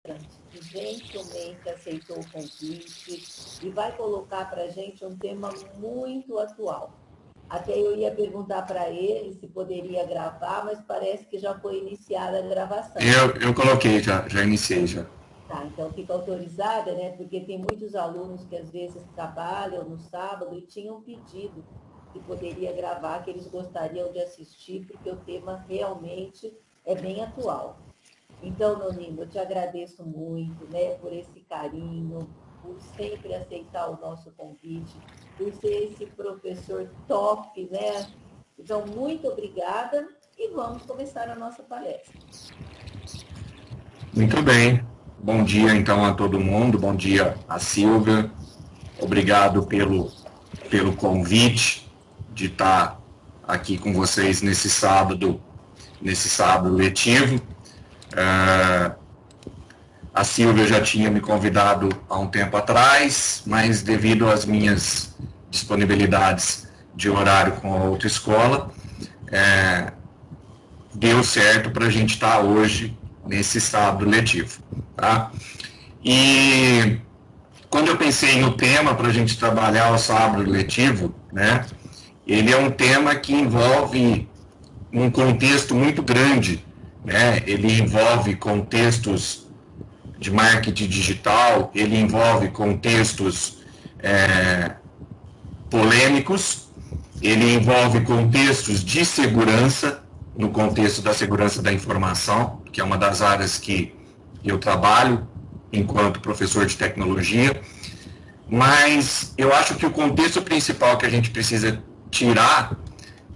que gentilmente aceitou o convite e vai colocar para a gente um tema muito atual. Até eu ia perguntar para ele se poderia gravar, mas parece que já foi iniciada a gravação. Eu coloquei, já iniciei já. Tá, então fica autorizada, né? Porque tem muitos alunos que às vezes trabalham no sábado e tinham pedido se poderia gravar, que eles gostariam de assistir, porque o tema realmente é bem atual. Então, Nonino, eu te agradeço muito, né, por esse carinho, por sempre aceitar o nosso convite, por ser esse professor top, né? Então, muito obrigada e vamos começar a nossa palestra. Muito bem. Bom dia, então, a todo mundo. Bom dia a Silvia. Obrigado pelo convite de estar aqui com vocês nesse sábado letivo. A Silvia já tinha me convidado há um tempo atrás, mas devido às minhas disponibilidades de horário com a outra escola, deu certo para a gente estar hoje nesse sábado letivo. Tá? E quando eu pensei no tema para a gente trabalhar o sábado letivo, né, ele é um tema que envolve um contexto muito grande, né? Ele envolve contextos de marketing digital, ele envolve contextos polêmicos, ele envolve contextos de segurança, no contexto da segurança da informação, que é uma das áreas que eu trabalho enquanto professor de tecnologia, mas eu acho que o contexto principal que a gente precisa tirar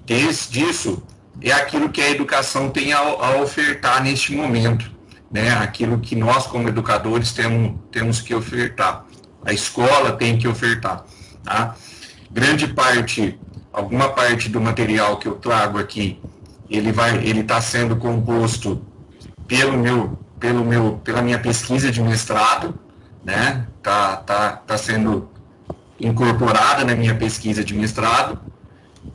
disso é aquilo que a educação tem a ofertar neste momento, né? Aquilo que nós, como educadores, temos que ofertar. A escola tem que ofertar. Tá? Alguma parte do material que eu trago aqui, ele está sendo composto pela minha pesquisa de mestrado, né? Tá sendo incorporada na minha pesquisa de mestrado,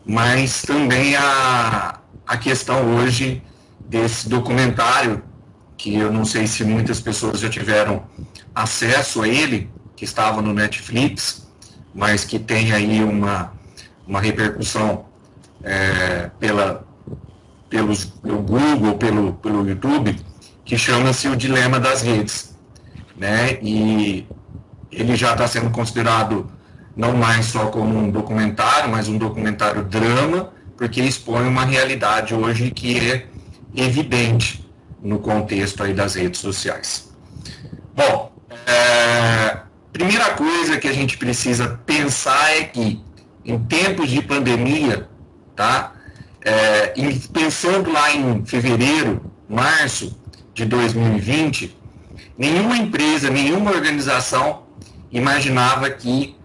mas também a questão hoje desse documentário, que eu não sei se muitas pessoas já tiveram acesso a ele, que estava no Netflix, mas que tem aí uma repercussão pelo Google, pelo YouTube, que chama-se O Dilema das Redes, né? E ele já está sendo considerado não mais só como um documentário, mas um documentário drama, porque expõe uma realidade hoje que é evidente no contexto aí das redes sociais. Bom, primeira coisa que a gente precisa pensar é que em tempos de pandemia, tá? Pensando lá em fevereiro, março de 2020, nenhuma empresa, nenhuma organização imaginava que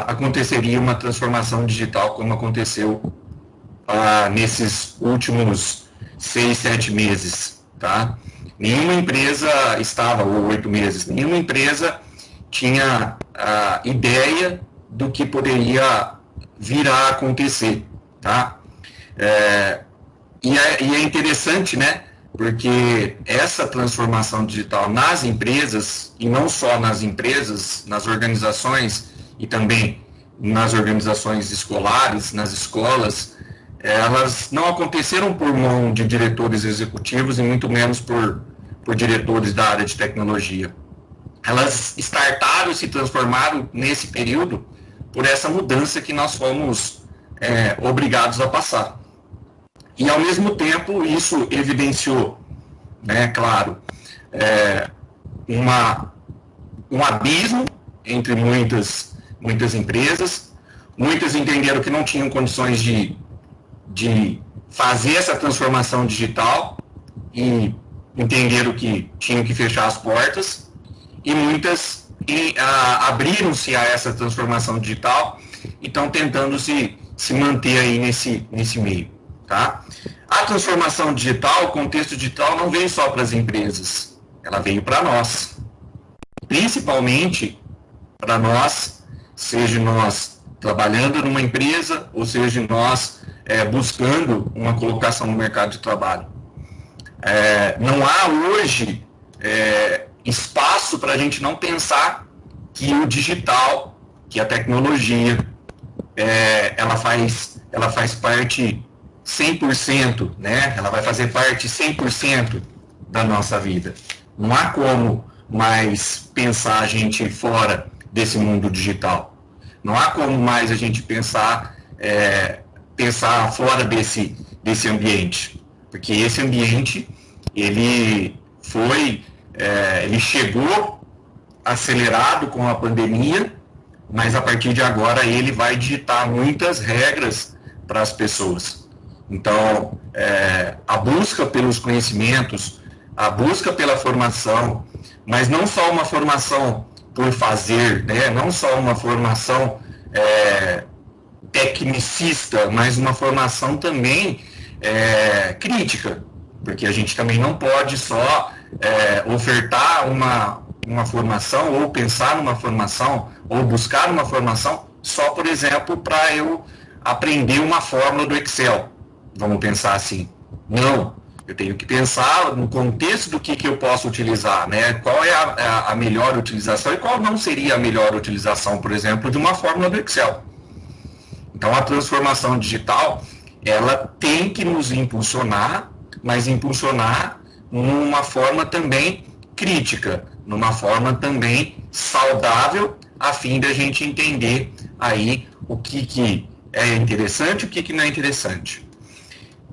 aconteceria uma transformação digital como aconteceu nesses últimos 6, 7 meses, tá? Nenhuma empresa ou 8 meses, nenhuma empresa tinha ideia do que poderia vir a acontecer, tá? E é interessante, né? Porque essa transformação digital nas empresas, e não só nas empresas, nas organizações e também nas organizações escolares, nas escolas, elas não aconteceram por mão de diretores executivos e muito menos por diretores da área de tecnologia. Elas startaram e se transformaram nesse período por essa mudança que nós fomos obrigados a passar. E, ao mesmo tempo, isso evidenciou, né, claro, um abismo entre muitas empresas. Muitas entenderam que não tinham condições de fazer essa transformação digital e entenderam que tinham que fechar as portas. E muitas abriram-se a essa transformação digital e estão tentando se manter aí nesse meio. Tá? A transformação digital, o contexto digital não veio só para as empresas, ela veio para nós. Principalmente para nós, seja nós trabalhando numa empresa, ou seja nós buscando uma colocação no mercado de trabalho. Não há hoje espaço para a gente não pensar que o digital, que a tecnologia, ela faz parte 100%, né? Ela vai fazer parte 100% da nossa vida. Não há como mais pensar a gente fora desse mundo digital. Não há como mais a gente pensar fora desse ambiente. Porque esse ambiente, ele chegou acelerado com a pandemia, mas a partir de agora ele vai digitar muitas regras para as pessoas. Então, a busca pelos conhecimentos, a busca pela formação, mas não só uma formação por fazer, né? Não só uma formação tecnicista, mas uma formação também crítica, porque a gente também não pode só ofertar uma formação, ou pensar numa formação, ou buscar uma formação, só, por exemplo, para eu aprender uma fórmula do Excel. Vamos pensar assim. Não, eu tenho que pensar no contexto do que eu posso utilizar, né? Qual é a melhor utilização e qual não seria a melhor utilização, por exemplo, de uma fórmula do Excel. Então, a transformação digital, ela tem que nos impulsionar, mas impulsionar numa forma também crítica, numa forma também saudável, a fim de a gente entender aí o que é interessante e o que não é interessante.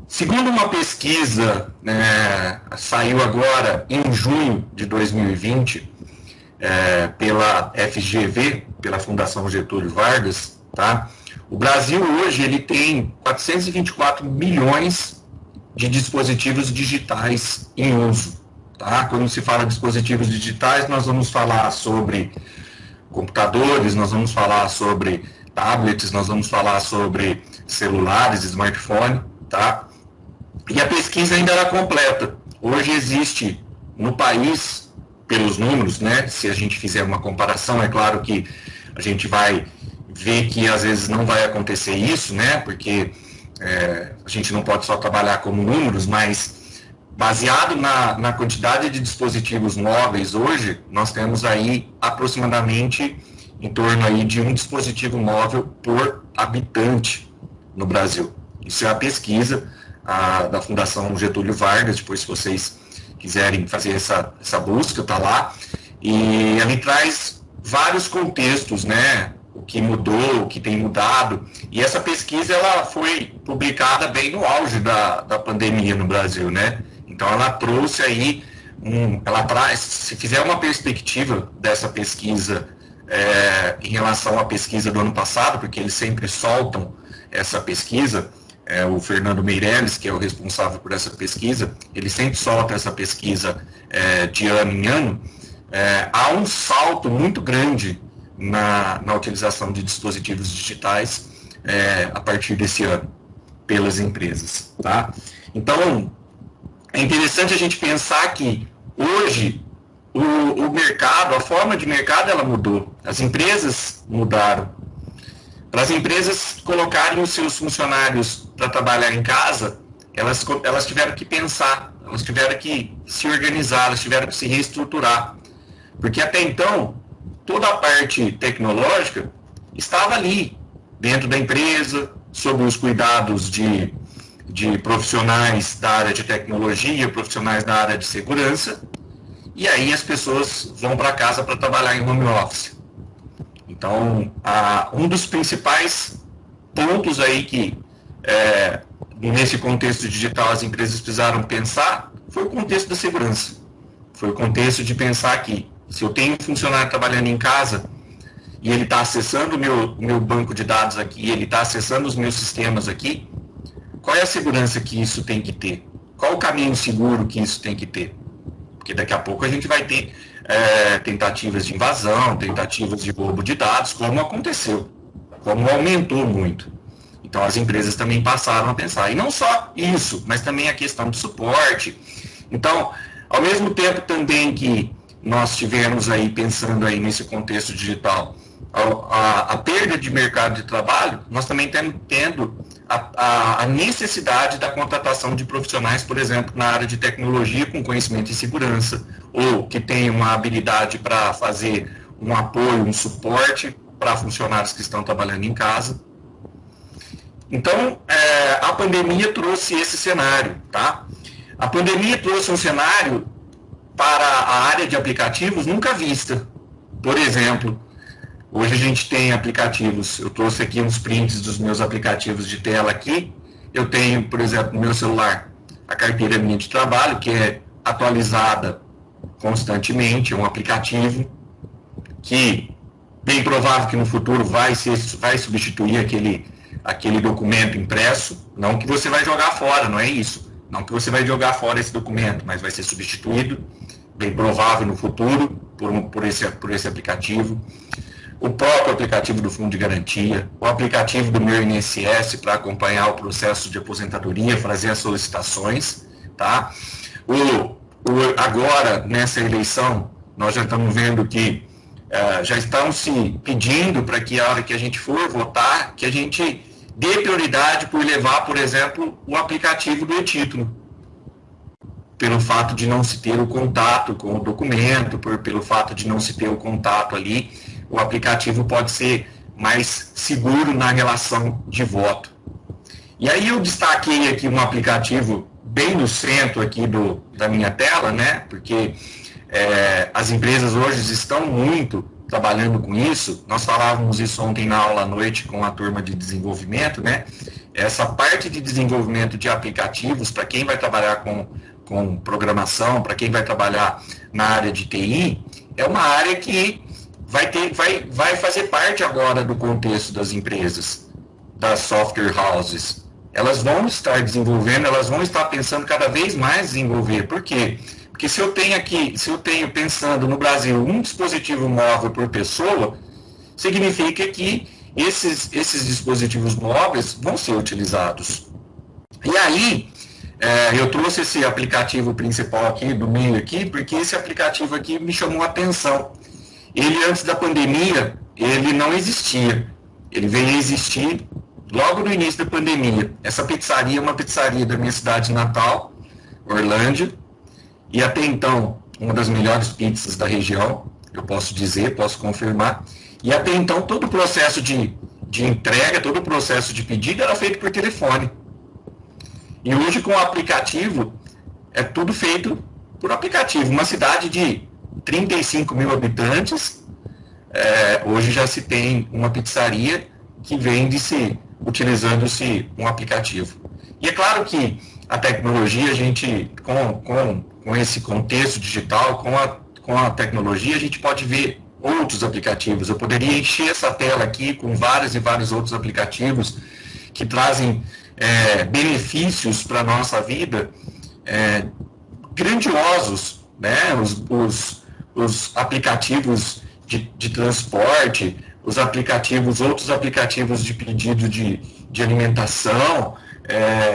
Segundo uma pesquisa, saiu agora em junho de 2020, pela FGV, pela Fundação Getúlio Vargas, tá? O Brasil hoje ele tem 424 milhões de dispositivos digitais em uso. Tá? Quando se fala de dispositivos digitais, nós vamos falar sobre computadores, nós vamos falar sobre tablets, nós vamos falar sobre celulares, smartphone, tá? E a pesquisa ainda era completa. Hoje existe no país, pelos números, né? Se a gente fizer uma comparação, é claro que a gente vai ver que às vezes não vai acontecer isso, né? Porque a gente não pode só trabalhar como números, mas baseado na quantidade de dispositivos móveis hoje, nós temos aí aproximadamente em torno aí de um dispositivo móvel por habitante no Brasil. Isso é a pesquisa da Fundação Getúlio Vargas. Depois, se vocês quiserem fazer essa busca, está lá. E ele traz vários contextos, né? O que mudou, o que tem mudado. E essa pesquisa ela foi publicada bem no auge da pandemia no Brasil, né? Então ela trouxe aí, ela traz, se fizer uma perspectiva dessa pesquisa em relação à pesquisa do ano passado, porque eles sempre soltam essa pesquisa, o Fernando Meirelles, que é o responsável por essa pesquisa, ele sempre solta essa pesquisa de ano em ano. Há um salto muito grande na utilização de dispositivos digitais a partir desse ano, pelas empresas. Tá? Então, é interessante a gente pensar que hoje o mercado, a forma de mercado, ela mudou. As empresas mudaram. Para as empresas colocarem os seus funcionários para trabalhar em casa, elas tiveram que pensar, elas tiveram que se organizar, elas tiveram que se reestruturar. Porque até então, toda a parte tecnológica estava ali, dentro da empresa, sob os cuidados de profissionais da área de tecnologia, profissionais da área de segurança, e aí as pessoas vão para casa para trabalhar em home office. Então, um dos principais pontos aí que, nesse contexto digital, as empresas precisaram pensar, foi o contexto da segurança. Foi o contexto de pensar que, se eu tenho um funcionário trabalhando em casa, e ele está acessando o meu banco de dados aqui, ele está acessando os meus sistemas aqui, qual é a segurança que isso tem que ter? Qual o caminho seguro que isso tem que ter? Porque daqui a pouco a gente vai ter tentativas de invasão, tentativas de roubo de dados, como aconteceu, como aumentou muito. Então as empresas também passaram a pensar. E não só isso, mas também a questão do suporte. Então, ao mesmo tempo também que nós tivemos aí, pensando aí nesse contexto digital, a perda de mercado de trabalho, nós também estamos tendo a necessidade da contratação de profissionais, por exemplo, na área de tecnologia com conhecimento em segurança, ou que tenham uma habilidade para fazer um apoio, um suporte para funcionários que estão trabalhando em casa. Então, a pandemia trouxe esse cenário, tá? A pandemia trouxe um cenário para a área de aplicativos nunca vista. Por exemplo, hoje a gente tem aplicativos, eu trouxe aqui uns prints dos meus aplicativos de tela aqui. Eu tenho, por exemplo, no meu celular, a carteira minha de trabalho, que é atualizada constantemente, é um aplicativo que, bem provável que no futuro vai substituir aquele documento impresso, não que você vai jogar fora, não é isso. Não que você vai jogar fora esse documento, mas vai ser substituído, bem provável no futuro, por esse aplicativo. O próprio aplicativo do Fundo de Garantia, o aplicativo do meu INSS para acompanhar o processo de aposentadoria, fazer as solicitações, tá? Agora, nessa eleição, nós já estamos vendo que já estão se pedindo para que a hora que a gente for votar, que a gente dê prioridade por levar, por exemplo, o aplicativo do e-título, pelo fato de não se ter o contato com o documento, pelo fato de não se ter o contato ali, o aplicativo pode ser mais seguro na relação de voto. E aí eu destaquei aqui um aplicativo bem no centro aqui da minha tela, né? Porque as empresas hoje estão muito trabalhando com isso. Nós falávamos isso ontem na aula à noite com a turma de desenvolvimento, né? Essa parte de desenvolvimento de aplicativos, para quem vai trabalhar com programação, para quem vai trabalhar na área de TI, é uma área que vai fazer parte agora do contexto das empresas, das software houses. Elas vão estar desenvolvendo, elas vão estar pensando cada vez mais em desenvolver. Por quê? Porque se eu tenho pensando no Brasil um dispositivo móvel por pessoa, significa que esses dispositivos móveis vão ser utilizados. E aí, eu trouxe esse aplicativo principal aqui, do meio aqui, porque esse aplicativo aqui me chamou a atenção. Ele, antes da pandemia, ele não existia. Ele veio a existir logo no início da pandemia. Essa pizzaria é uma pizzaria da minha cidade natal, Orlândia, e até então, uma das melhores pizzas da região, eu posso dizer, posso confirmar. E até então, todo o processo de entrega, todo o processo de pedido era feito por telefone. E hoje, com o aplicativo, é tudo feito por aplicativo. Uma cidade de 35 mil habitantes, hoje já se tem uma pizzaria que vende-se utilizando-se um aplicativo. E é claro que a tecnologia, a gente, com esse contexto digital, com a tecnologia, a gente pode ver outros aplicativos. Eu poderia encher essa tela aqui com vários e vários outros aplicativos que trazem benefícios para a nossa vida grandiosos, né? Os aplicativos de transporte, outros aplicativos de pedido de alimentação,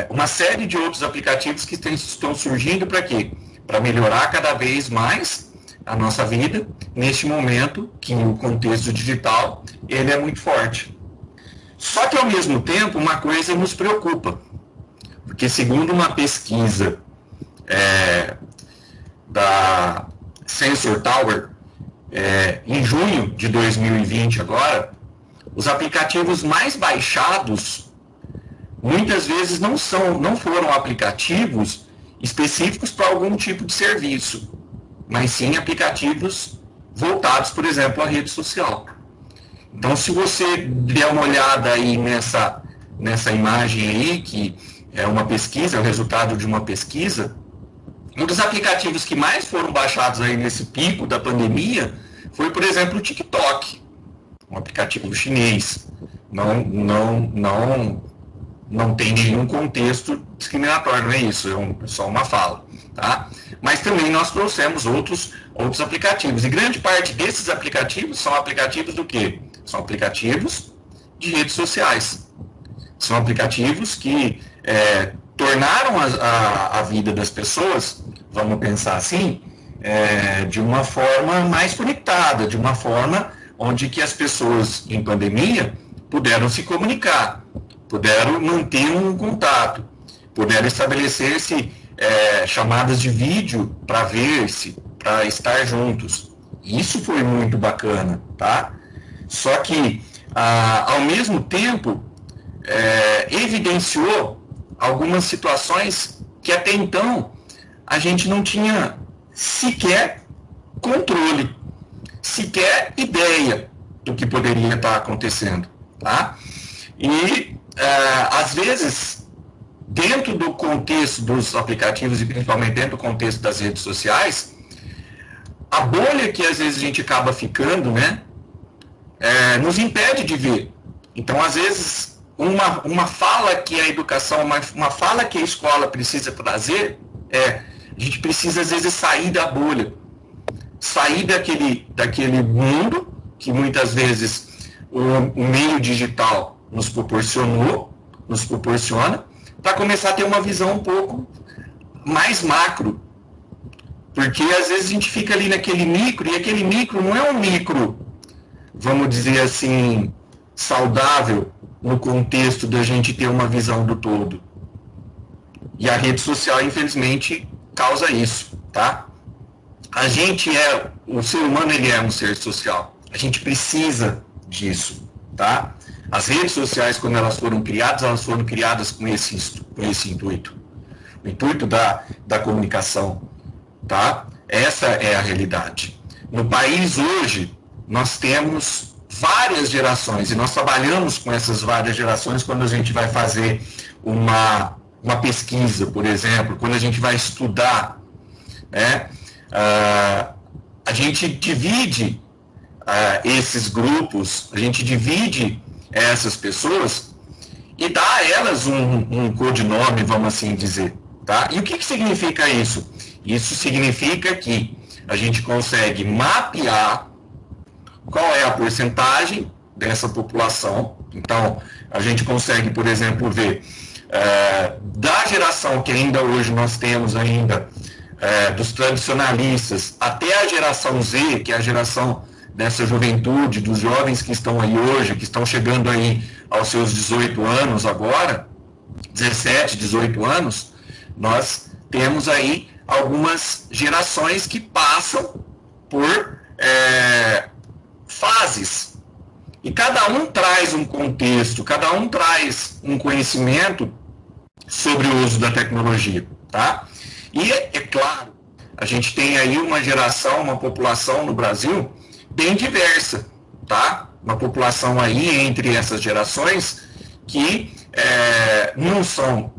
uma série de outros aplicativos que estão surgindo para quê? Para melhorar cada vez mais a nossa vida, neste momento que o contexto digital ele é muito forte. Só que, ao mesmo tempo, uma coisa nos preocupa, porque, segundo uma pesquisa da Sensor Tower, em junho de 2020 agora, os aplicativos mais baixados, muitas vezes não foram aplicativos específicos para algum tipo de serviço, mas sim aplicativos voltados, por exemplo, à rede social. Então, se você der uma olhada aí nessa imagem aí, que é uma pesquisa, é o resultado de uma pesquisa, um dos aplicativos que mais foram baixados aí nesse pico da pandemia foi, por exemplo, o TikTok, um aplicativo chinês. Não tem nenhum contexto discriminatório, não é isso, é só uma fala, tá? Mas também nós trouxemos outros aplicativos, e grande parte desses aplicativos são aplicativos do quê? São aplicativos de redes sociais. São aplicativos que tornaram a vida das pessoas, vamos pensar assim, de uma forma mais conectada, de uma forma onde que as pessoas em pandemia puderam se comunicar, puderam manter um contato, puderam estabelecer-se chamadas de vídeo para ver-se, para estar juntos. Isso foi muito bacana, tá? Só que, ao mesmo tempo, evidenciou algumas situações que até então a gente não tinha sequer controle, sequer ideia do que poderia estar acontecendo, tá? E, às vezes, dentro do contexto dos aplicativos e principalmente dentro do contexto das redes sociais, a bolha que às vezes a gente acaba ficando, né, nos impede de ver. Então, às vezes, uma fala que a educação, uma fala que a escola precisa trazer a gente precisa, às vezes, sair da bolha, sair daquele mundo que muitas vezes o meio digital nos proporciona, para começar a ter uma visão um pouco mais macro. Porque às vezes a gente fica ali naquele micro, e aquele micro não é um micro, vamos dizer assim, saudável no contexto da gente ter uma visão do todo. E a rede social, infelizmente, causa isso, tá? O ser humano, ele é um ser social. A gente precisa disso, tá? As redes sociais, quando elas foram criadas com esse intuito. O intuito da comunicação, tá? Essa é a realidade. No país hoje, nós temos várias gerações, e nós trabalhamos com essas várias gerações quando a gente vai fazer uma pesquisa, por exemplo, quando a gente vai estudar, né? A gente divide esses grupos, a gente divide essas pessoas e dá a elas um codinome, vamos assim dizer, tá? E o que significa isso? Isso significa que a gente consegue mapear qual é a porcentagem dessa população. Então, a gente consegue, por exemplo, ver da geração que ainda hoje nós temos ainda, dos tradicionalistas, até a geração Z, que é a geração dessa juventude, dos jovens que estão aí hoje, que estão chegando aí aos seus 18 anos agora, 17, 18 anos, nós temos aí algumas gerações que passam por fases. E cada um traz um contexto, cada um traz um conhecimento sobre o uso da tecnologia, tá? E, é claro, a gente tem aí uma geração, uma população no Brasil bem diversa, tá? Uma população aí entre essas gerações que não são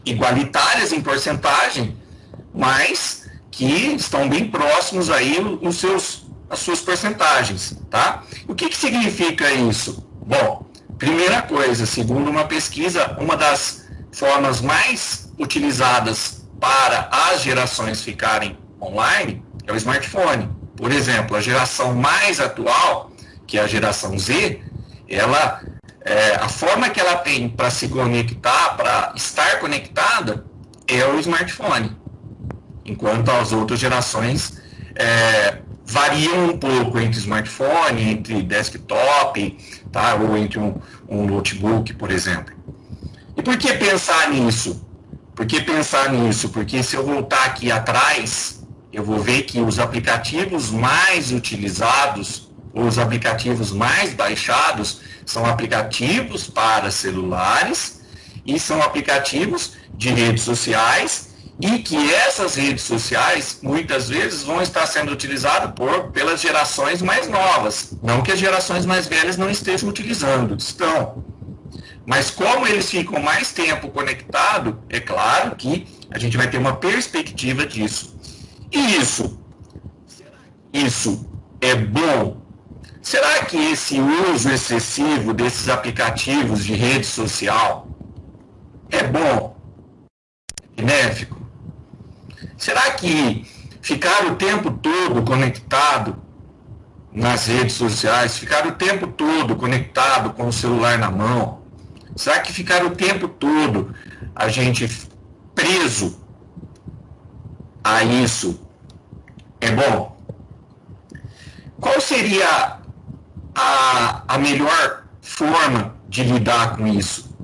igualitárias em porcentagem, mas que estão bem próximos aí as suas porcentagens, tá? O que significa isso? Bom, primeira coisa, segundo uma pesquisa, uma das formas mais utilizadas para as gerações ficarem online é o smartphone. Por exemplo, a geração mais atual, que é a geração Z, a forma que ela tem para se conectar, para estar conectada, é o smartphone. Enquanto as outras gerações variam um pouco entre smartphone, entre desktop, tá? Ou entre um notebook, por exemplo. E por que pensar nisso? Porque se eu voltar aqui atrás, eu vou ver que os aplicativos mais utilizados, os aplicativos mais baixados, são aplicativos para celulares e são aplicativos de redes sociais, e que essas redes sociais, muitas vezes, vão estar sendo utilizadas pelas gerações mais novas. Não que as gerações mais velhas não estejam utilizando, estão. Mas como eles ficam mais tempo conectados, é claro que a gente vai ter uma perspectiva disso. E isso é bom? Será que esse uso excessivo desses aplicativos de rede social é bom? Benéfico? Será que ficar o tempo todo conectado nas redes sociais, ficar o tempo todo conectado com o celular na mão, será que ficar o tempo todo a gente preso a isso é bom? Qual seria a melhor forma de lidar com isso?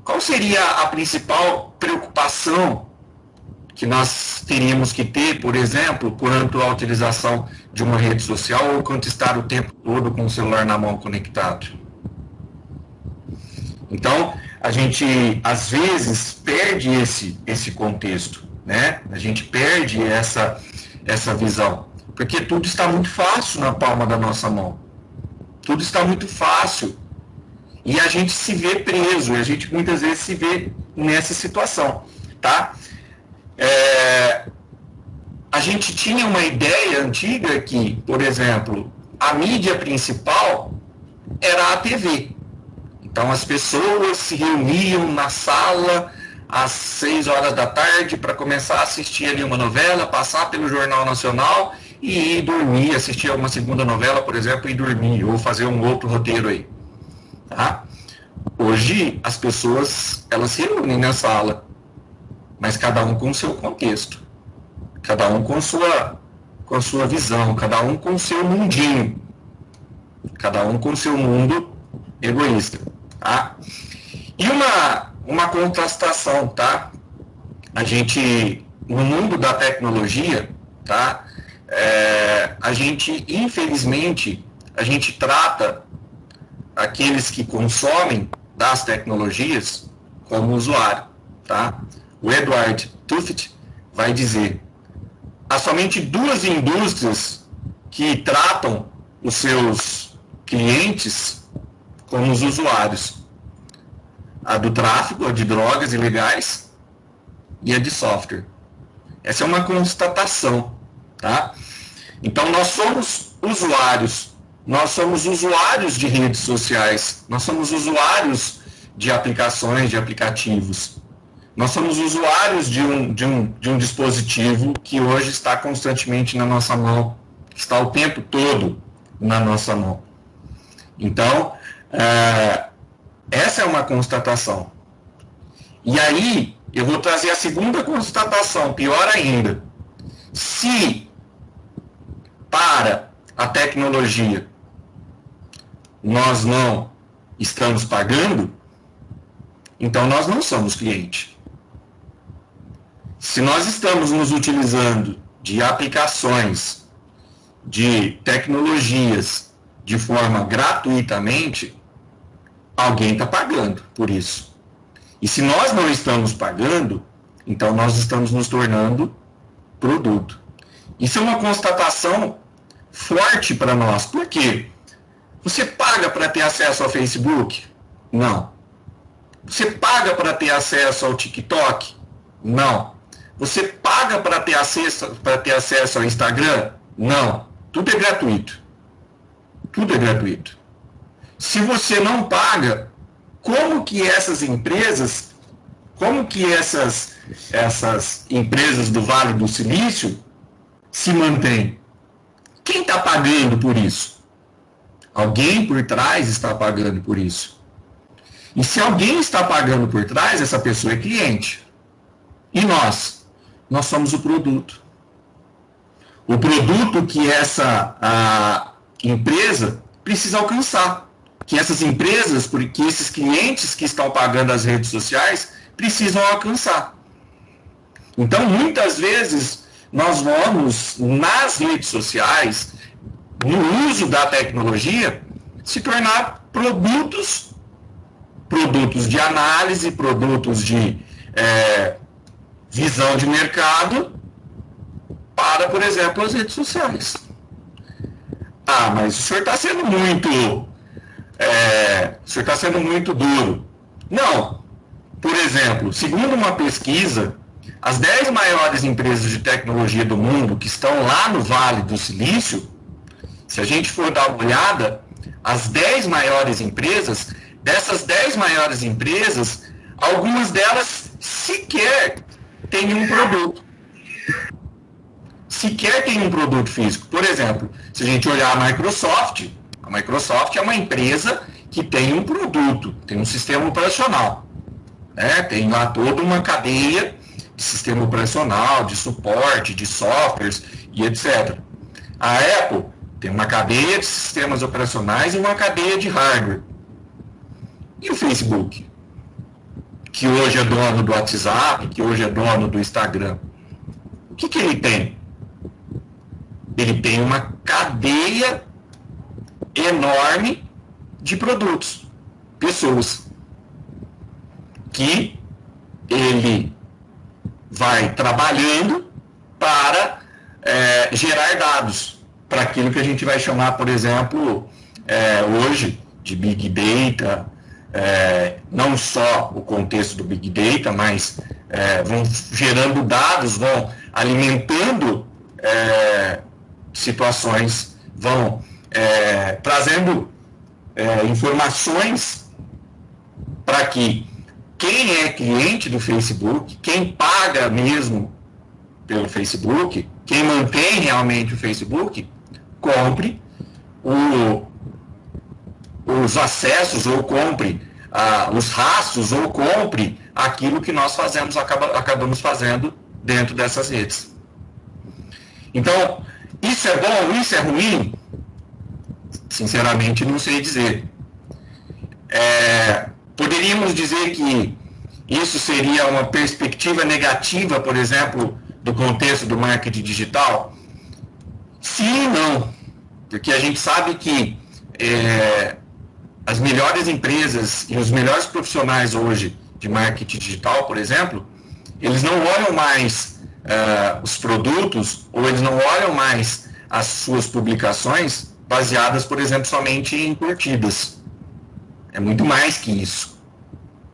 Qual seria a principal preocupação que nós teríamos que ter, por exemplo, quanto à utilização de uma rede social ou quanto estar o tempo todo com o celular na mão conectado? Então, a gente, às vezes, perde esse contexto, né? A gente perde essa visão, porque tudo está muito fácil na palma da nossa mão. Tudo está muito fácil. E a gente se vê preso, e a gente muitas vezes se vê nessa situação, tá? A gente tinha uma ideia antiga que, por exemplo, a mídia principal era a TV. Então as pessoas se reuniam na sala às 6 horas da tarde para começar a assistir ali uma novela, passar pelo Jornal Nacional e ir dormir, assistir uma segunda novela, por exemplo, e dormir, ou fazer um outro roteiro aí. Tá? Hoje as pessoas, elas se reúnem na sala, mas cada um com o seu contexto, cada um com a sua visão, cada um com o seu mundinho, cada um com o seu mundo egoísta. Tá? E uma contrastação, tá? A gente, no mundo da tecnologia, tá? A gente, infelizmente, a gente trata aqueles que consomem das tecnologias como usuário, tá? O Edward Tufte vai dizer: há somente duas indústrias que tratam os seus clientes como os usuários: a do tráfico, a de drogas ilegais, e a de software. Essa é uma constatação, tá? Então nós somos usuários de redes sociais, nós somos usuários de aplicações, de aplicativos. Nós somos usuários de um dispositivo que hoje está constantemente na nossa mão, está o tempo todo na nossa mão. Então, essa é uma constatação. E aí, eu vou trazer a segunda constatação, pior ainda. Se para a tecnologia nós não estamos pagando, então nós não somos cliente. Se nós estamos nos utilizando de aplicações, de tecnologias de forma gratuitamente, alguém está pagando por isso. E se nós não estamos pagando, então nós estamos nos tornando produto. Isso é uma constatação forte para nós. Por quê? Você paga para ter acesso ao Facebook? Não. Você paga para ter acesso ao TikTok? Não. Você paga para ter acesso ao Instagram? Não. Tudo é gratuito. Tudo é gratuito. Se você não paga, como que essas empresas do Vale do Silício se mantêm? Quem está pagando por isso? Alguém por trás está pagando por isso. E se alguém está pagando por trás, essa pessoa é cliente. E nós? Nós somos o produto. O produto que essa empresa precisa alcançar. Que essas empresas, porque esses clientes que estão pagando as redes sociais, precisam alcançar. Então, muitas vezes, nós vamos, nas redes sociais, no uso da tecnologia, se tornar produtos de análise, produtos de visão de mercado para, por exemplo, as redes sociais. Ah, mas o senhor está sendo muito duro. Não. Por exemplo, segundo uma pesquisa, as 10 maiores empresas de tecnologia do mundo que estão lá no Vale do Silício, se a gente for dar uma olhada, as 10 maiores empresas, dessas 10 maiores empresas, algumas delas sequer têm um produto. Sequer tem um produto físico. Por exemplo, se a gente olhar a Microsoft é uma empresa que tem um produto, tem um sistema operacional. Né? Tem lá toda uma cadeia de sistema operacional, de suporte, de softwares e etc. A Apple Tem uma cadeia de sistemas operacionais e uma cadeia de hardware. E o Facebook, que hoje é dono do WhatsApp, que hoje é dono do Instagram, o que ele tem? Ele tem uma cadeia enorme de produtos, pessoas, que ele vai trabalhando para gerar dados para aquilo que a gente vai chamar, por exemplo, hoje de Big Data, não só o contexto do Big Data, mas vão gerando dados, vão alimentando situações, vão trazendo informações para que quem é cliente do Facebook, quem paga mesmo pelo Facebook, quem mantém realmente o Facebook, compre os acessos, ou compre os rastros, ou compre aquilo que nós acabamos fazendo dentro dessas redes. Então, isso é bom, isso é ruim? Sinceramente, não sei dizer. Poderíamos dizer que isso seria uma perspectiva negativa, por exemplo, do contexto do marketing digital? Sim e não, porque a gente sabe que as melhores empresas e os melhores profissionais hoje de marketing digital, por exemplo, eles não olham mais os produtos, ou eles não olham mais as suas publicações baseadas, por exemplo, somente em curtidas. É muito mais que isso.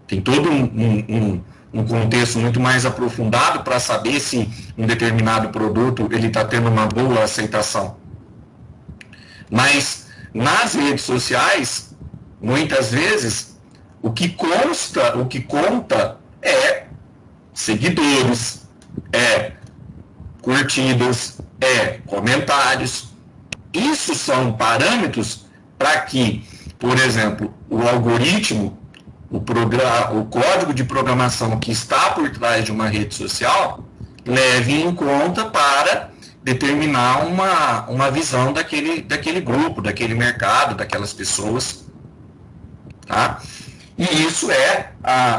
Tem todo um contexto muito mais aprofundado para saber se um determinado produto ele está tendo uma boa aceitação. Mas nas redes sociais, muitas vezes, o que conta é seguidores, curtidas, comentários. Isso são parâmetros para que, por exemplo, o algoritmo, o código de programação que está por trás de uma rede social leve em conta para determinar uma visão daquele grupo, daquele mercado, daquelas pessoas. Tá? E isso é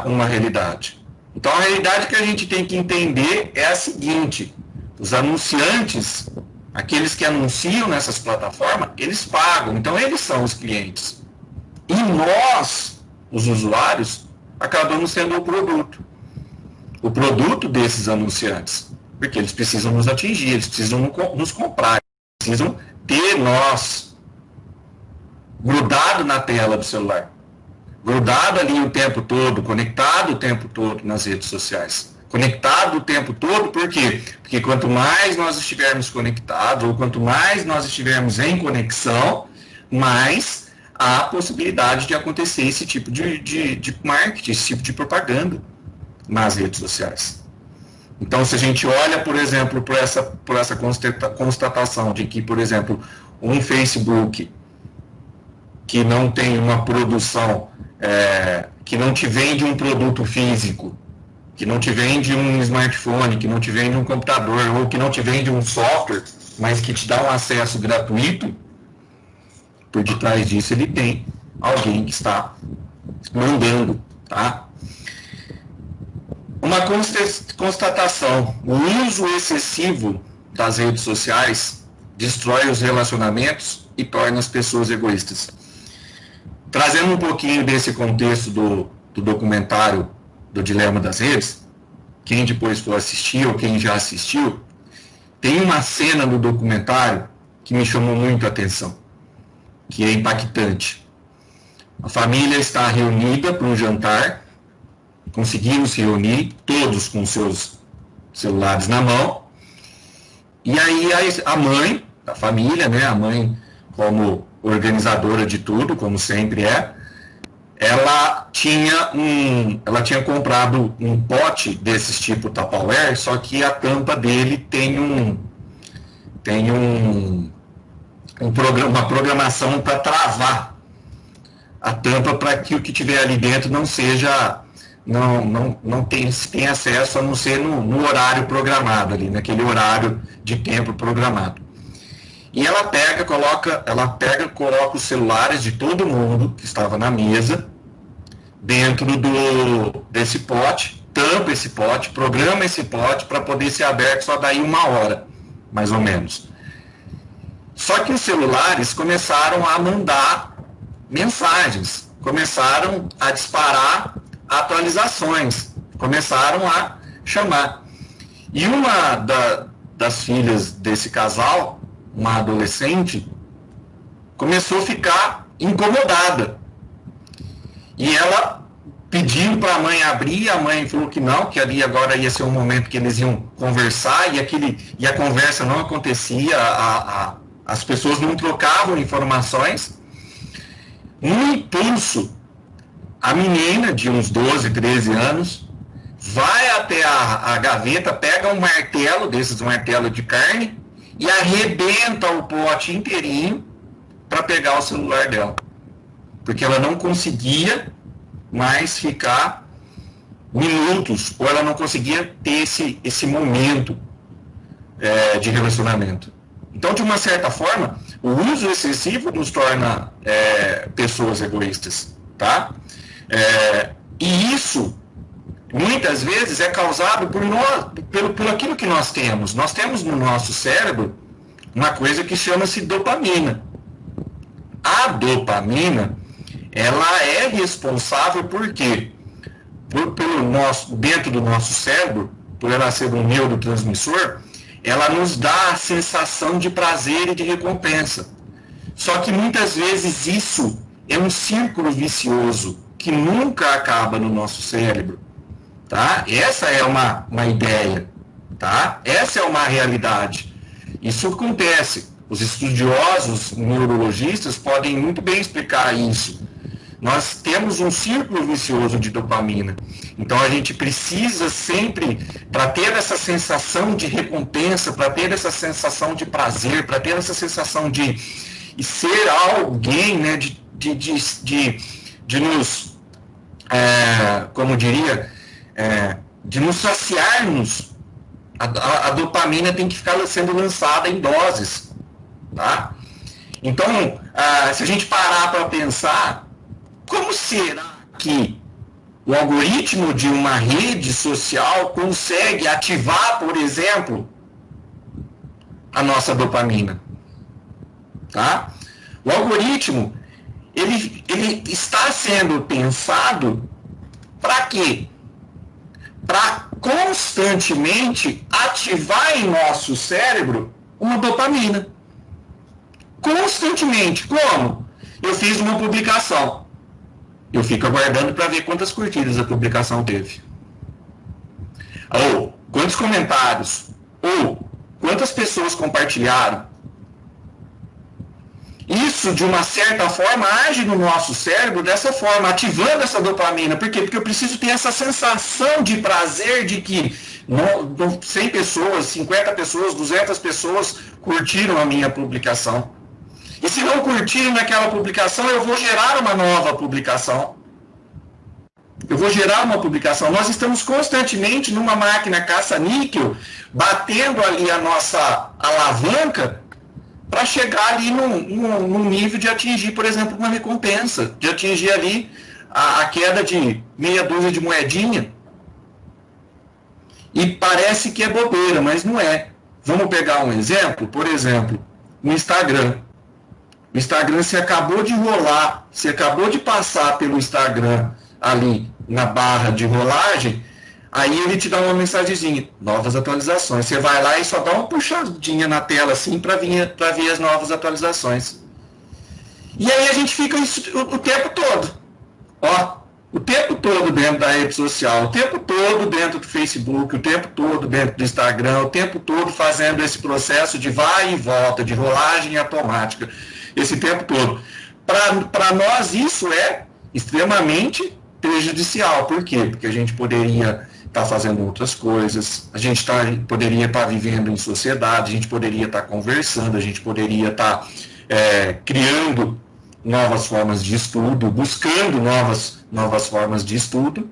uma realidade. Então, a realidade que a gente tem que entender é a seguinte: os anunciantes, aqueles que anunciam nessas plataformas, eles pagam, então eles são os clientes. E nós, os usuários, acabamos sendo o produto desses anunciantes, porque eles precisam nos atingir, eles precisam nos comprar, eles precisam ter nós grudado na tela do celular, grudado ali o tempo todo, conectado o tempo todo nas redes sociais. Conectado o tempo todo, por quê? Porque quanto mais nós estivermos conectados, ou quanto mais nós estivermos em conexão, mais há a possibilidade de acontecer esse tipo de marketing, esse tipo de propaganda nas redes sociais. Então, se a gente olha, por exemplo, por essa constatação de que, por exemplo, um Facebook que não tem uma produção, que não te vende um produto físico, que não te vende um smartphone, que não te vende um computador, ou que não te vende um software, mas que te dá um acesso gratuito, por detrás disso ele tem alguém que está mandando, tá? Uma constatação: o uso excessivo das redes sociais destrói os relacionamentos e torna as pessoas egoístas. Trazendo um pouquinho desse contexto do documentário do Dilema das Redes, quem depois for assistir ou quem já assistiu, tem uma cena no documentário que me chamou muito a atenção, que é impactante. A família está reunida para um jantar, conseguimos se reunir, todos com seus celulares na mão, e aí a mãe da família, né, a mãe como organizadora de tudo, como sempre ela tinha comprado um pote desses tipo Tupperware, só que a tampa dele tem uma programação para travar a tampa, para que o que tiver ali dentro não tenha acesso, a não ser no horário programado ali, naquele horário de tempo programado. e ela pega, coloca os celulares de todo mundo que estava na mesa dentro desse pote, tampa esse pote, programa esse pote para poder ser aberto só daí 1 hora, mais ou menos. Só que os celulares começaram a mandar mensagens, começaram a disparar atualizações, começaram a chamar. E uma das filhas desse casal, uma adolescente, começou a ficar incomodada. E ela pediu para a mãe abrir, a mãe falou que não, que ali agora ia ser um momento que eles iam conversar, e a conversa não acontecia, as pessoas não trocavam informações. No impulso, a menina de uns 12, 13 anos vai até a gaveta, pega um martelo, desses martelo de carne, e arrebenta o pote inteirinho para pegar o celular dela. Porque ela não conseguia mais ficar minutos, ou ela não conseguia ter esse momento de relacionamento. Então, de uma certa forma, o uso excessivo nos torna pessoas egoístas, tá? E isso, muitas vezes, é causado por aquilo que nós temos. Nós temos no nosso cérebro uma coisa que chama-se dopamina. A dopamina, ela é responsável por quê? Dentro do nosso cérebro, por ela ser um neurotransmissor, ela nos dá a sensação de prazer e de recompensa. Só que muitas vezes isso é um círculo vicioso que nunca acaba no nosso cérebro. Tá? Essa é uma ideia. Tá? Essa é uma realidade. Isso acontece. Os estudiosos neurologistas podem muito bem explicar isso. Nós temos um círculo vicioso de dopamina. Então a gente precisa sempre, para ter essa sensação de recompensa, para ter essa sensação de prazer, para ter essa sensação de ser alguém, né, de nos, como diria, de nos saciarmos, a dopamina tem que ficar sendo lançada em doses. Tá? Então, se a gente parar para pensar, como será que o algoritmo de uma rede social consegue ativar, por exemplo, a nossa dopamina? Tá? O algoritmo, ele está sendo pensado para quê? Para constantemente ativar em nosso cérebro uma dopamina. Constantemente. Como? Eu fiz uma publicação. Eu fico aguardando para ver quantas curtidas a publicação teve. Ou quantos comentários. Ou quantas pessoas compartilharam. Isso, de uma certa forma, age no nosso cérebro dessa forma, ativando essa dopamina. Por quê? Porque eu preciso ter essa sensação de prazer de que 100 pessoas, 50 pessoas, 200 pessoas curtiram a minha publicação. E se não curtirem naquela publicação, eu vou gerar uma nova publicação. Eu vou gerar uma publicação. Nós estamos constantemente numa máquina caça-níquel, batendo ali a nossa alavanca para chegar ali num nível de atingir, por exemplo, uma recompensa, de atingir ali a queda de meia dúzia de moedinha. E parece que é bobeira, mas não é. Vamos pegar um exemplo? Por exemplo, no Instagram. O Instagram, você acabou de rolar, você acabou de passar pelo Instagram ali na barra de rolagem, aí ele te dá uma mensagenzinha, novas atualizações. Você vai lá e só dá uma puxadinha na tela assim para ver as novas atualizações. E aí a gente fica o tempo todo. Ó, o tempo todo dentro da rede social, o tempo todo dentro do Facebook, o tempo todo dentro do Instagram, o tempo todo fazendo esse processo de vai e volta, de rolagem automática, esse tempo todo. Para nós isso é extremamente prejudicial. Por quê? Porque a gente poderia estar fazendo outras coisas, a gente poderia estar vivendo em sociedade, a gente poderia estar conversando, a gente poderia estar criando novas formas de estudo, buscando novas formas de estudo.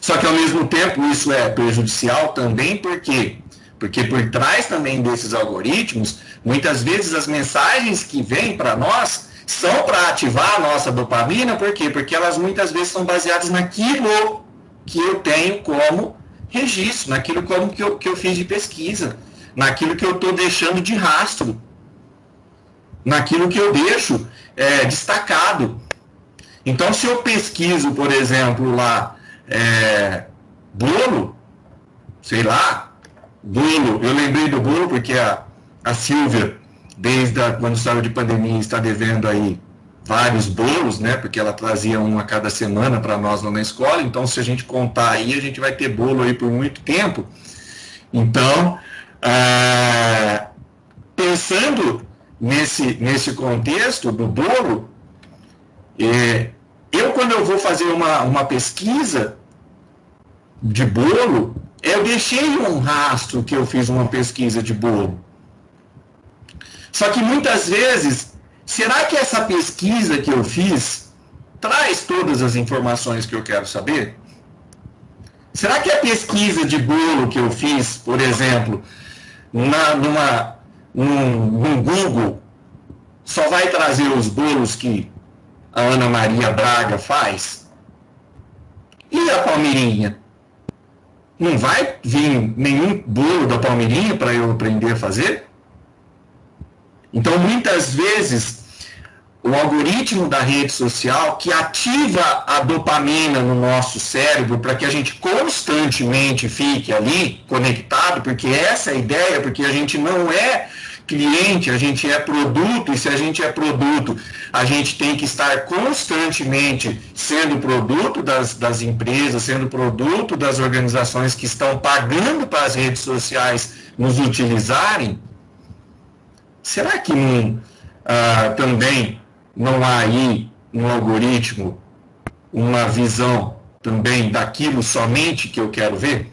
Só que, ao mesmo tempo, isso é prejudicial também, por quê? porque por trás também desses algoritmos, muitas vezes as mensagens que vêm para nós são para ativar a nossa dopamina, por quê? Porque elas muitas vezes são baseadas naquilo que eu tenho como registro, naquilo que eu fiz de pesquisa, naquilo que eu estou deixando de rastro, naquilo que eu deixo destacado. Então, se eu pesquiso, por exemplo, lá, bolo, sei lá, bolo, eu lembrei do bolo porque a Silvia, desde quando saiu de pandemia, está devendo aí vários bolos, né? Porque ela trazia um a cada semana para nós lá na escola. Então, se a gente contar aí, a gente vai ter bolo aí por muito tempo. Então, pensando nesse contexto do bolo, quando eu vou fazer uma pesquisa de bolo, eu deixei um rastro que eu fiz uma pesquisa de bolo. Só que muitas vezes, será que essa pesquisa que eu fiz traz todas as informações que eu quero saber? Será que a pesquisa de bolo que eu fiz, por exemplo, num Google, só vai trazer os bolos que a Ana Maria Braga faz? E a Palmeirinha? Não vai vir nenhum bolo da Palmeirinha para eu aprender a fazer? Então, muitas vezes, o algoritmo da rede social que ativa a dopamina no nosso cérebro para que a gente constantemente fique ali conectado, porque essa é a ideia, porque a gente não é cliente, a gente é produto, e se a gente é produto, a gente tem que estar constantemente sendo produto das empresas, sendo produto das organizações que estão pagando para as redes sociais nos utilizarem. Será que também não há aí no algoritmo uma visão também daquilo somente que eu quero ver?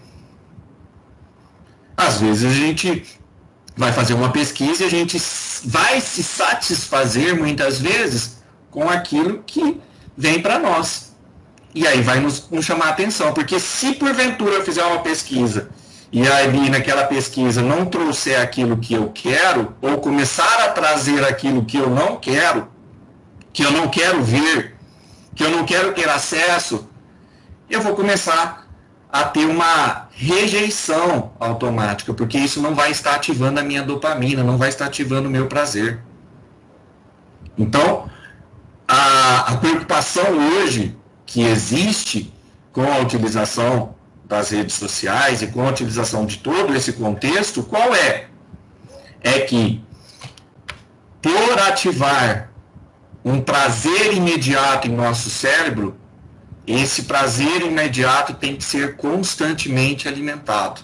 Às vezes a gente vai fazer uma pesquisa e a gente vai se satisfazer muitas vezes com aquilo que vem para nós. E aí vai nos chamar a atenção, porque se porventura eu fizer uma pesquisa e ali naquela pesquisa não trouxer aquilo que eu quero, ou começar a trazer aquilo que eu não quero ver, que eu não quero ter acesso, eu vou começar a ter uma rejeição automática, porque isso não vai estar ativando a minha dopamina, não vai estar ativando o meu prazer. Então, a preocupação hoje que existe com a utilização das redes sociais e com a utilização de todo esse contexto, qual é? É que, por ativar um prazer imediato em nosso cérebro, esse prazer imediato tem que ser constantemente alimentado.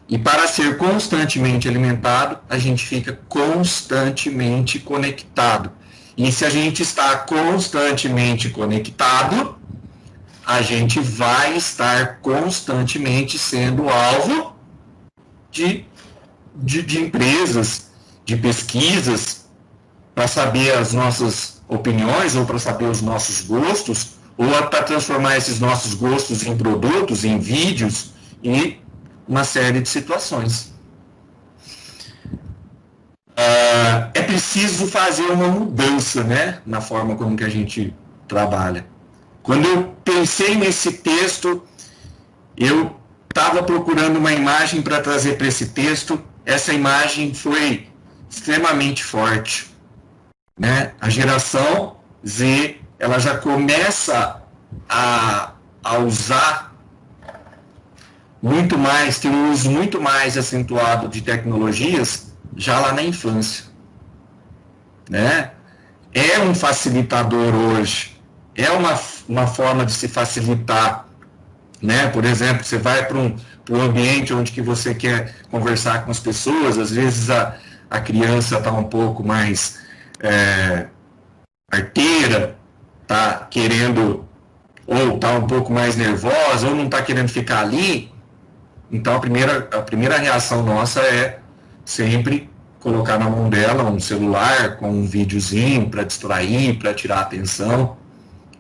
E para ser constantemente alimentado, a gente fica constantemente conectado. E se a gente está constantemente conectado, a gente vai estar constantemente sendo alvo de empresas, de pesquisas, para saber as nossas opiniões ou para saber os nossos gostos, ou para transformar esses nossos gostos em produtos, em vídeos e uma série de situações. É preciso fazer uma mudança, né, na forma como que a gente trabalha. Quando eu pensei nesse texto, eu estava procurando uma imagem para trazer para esse texto. Essa imagem foi extremamente forte, né? A geração Z, ela já começa a usar muito mais, tem um uso muito mais acentuado de tecnologias já lá na infância, né? É um facilitador hoje, é uma forma de se facilitar, né? Por exemplo, você vai para um ambiente onde que você quer conversar com as pessoas, às vezes a criança está um pouco mais arteira, está querendo, ou está um pouco mais nervosa, ou não está querendo ficar ali. Então a primeira reação nossa é sempre colocar na mão dela um celular com um videozinho para distrair, para tirar a atenção.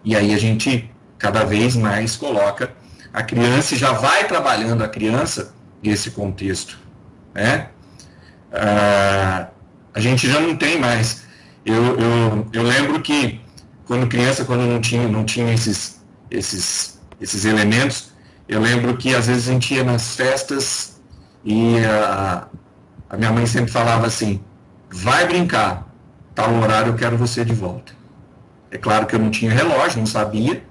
E aí a gente cada vez mais coloca a criança e já vai trabalhando a criança nesse contexto, né? A gente já não tem mais. Eu lembro que quando criança, quando não tinha esses elementos, eu lembro que às vezes a gente ia nas festas e a minha mãe sempre falava assim, vai brincar, tal horário eu quero você de volta. É claro que eu não tinha relógio, não sabia,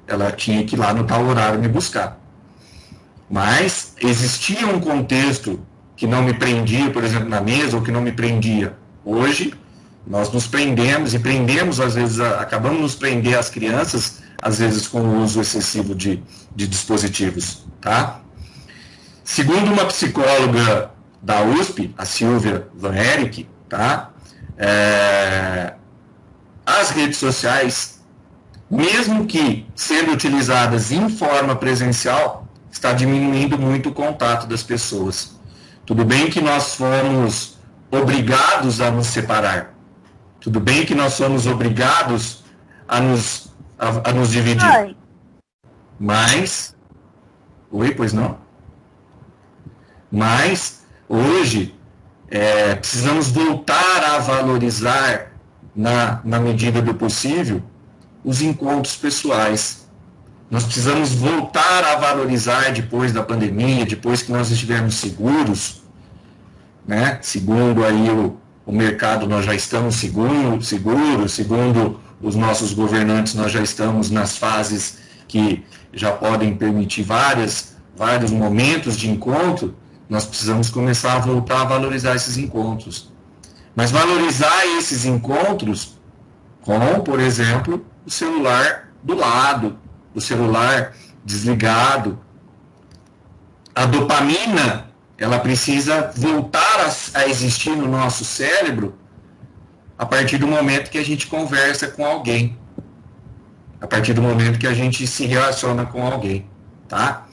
ela tinha que ir lá no tal horário me buscar. Mas existia um contexto que não me prendia, por exemplo, na mesa, ou que não me prendia. Hoje, nós nos prendemos, e prendemos, às vezes, acabamos nos prender as crianças, às vezes com o uso excessivo de dispositivos, tá? Segundo uma psicóloga da USP, a Silvia Van Erich, tá? As redes sociais, mesmo que sendo utilizadas em forma presencial, está diminuindo muito o contato das pessoas. Tudo bem que nós fomos obrigados a nos separar. Tudo bem que nós somos obrigados a nos dividir. Oi. Mas... Oi, pois não? Mas, hoje, precisamos voltar a valorizar, na medida do possível, os encontros pessoais. Nós precisamos voltar a valorizar depois da pandemia, depois que nós estivermos seguros, né? Segundo aí o mercado, nós já estamos seguros, segundo os nossos governantes, nós já estamos nas fases que já podem permitir vários momentos de encontro. Nós precisamos começar a voltar a valorizar esses encontros. Mas valorizar esses encontros com, por exemplo, o celular do lado, o celular desligado. A dopamina, ela precisa voltar a existir no nosso cérebro a partir do momento que a gente conversa com alguém. A partir do momento que a gente se relaciona com alguém, tá?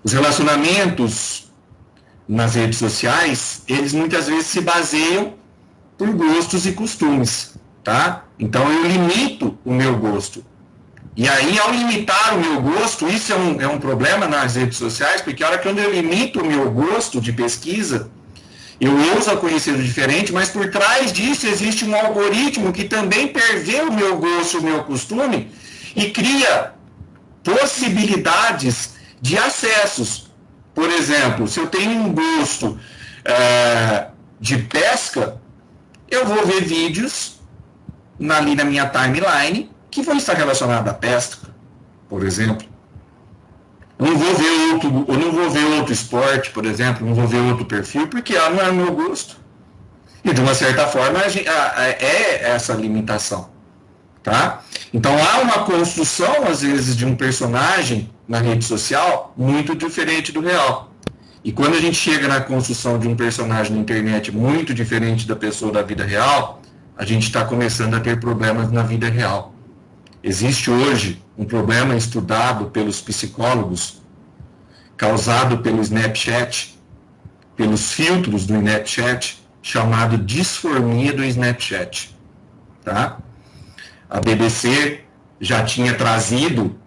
Os relacionamentos nas redes sociais, eles muitas vezes se baseiam por gostos e costumes, tá? Então eu limito o meu gosto. E aí, ao limitar o meu gosto, isso é um problema nas redes sociais, porque a hora que eu limito o meu gosto de pesquisa, eu ouso conhecer o diferente, mas por trás disso existe um algoritmo que também prevê o meu gosto, o meu costume, e cria possibilidades de acessos. Por exemplo, se eu tenho um gosto de pesca, eu vou ver vídeos ali na minha timeline que vão estar relacionados à pesca, por exemplo. Eu não vou ver outro esporte, por exemplo, não vou ver outro perfil, porque não é o meu gosto. E de uma certa forma é essa limitação, tá? Então há uma construção, às vezes, de um personagem na rede social muito diferente do real. E quando a gente chega na construção de um personagem na internet muito diferente da pessoa da vida real, a gente está começando a ter problemas na vida real. Existe hoje um problema estudado pelos psicólogos, causado pelo Snapchat, pelos filtros do Snapchat, chamado disformia do Snapchat. Tá? A BBC já tinha trazido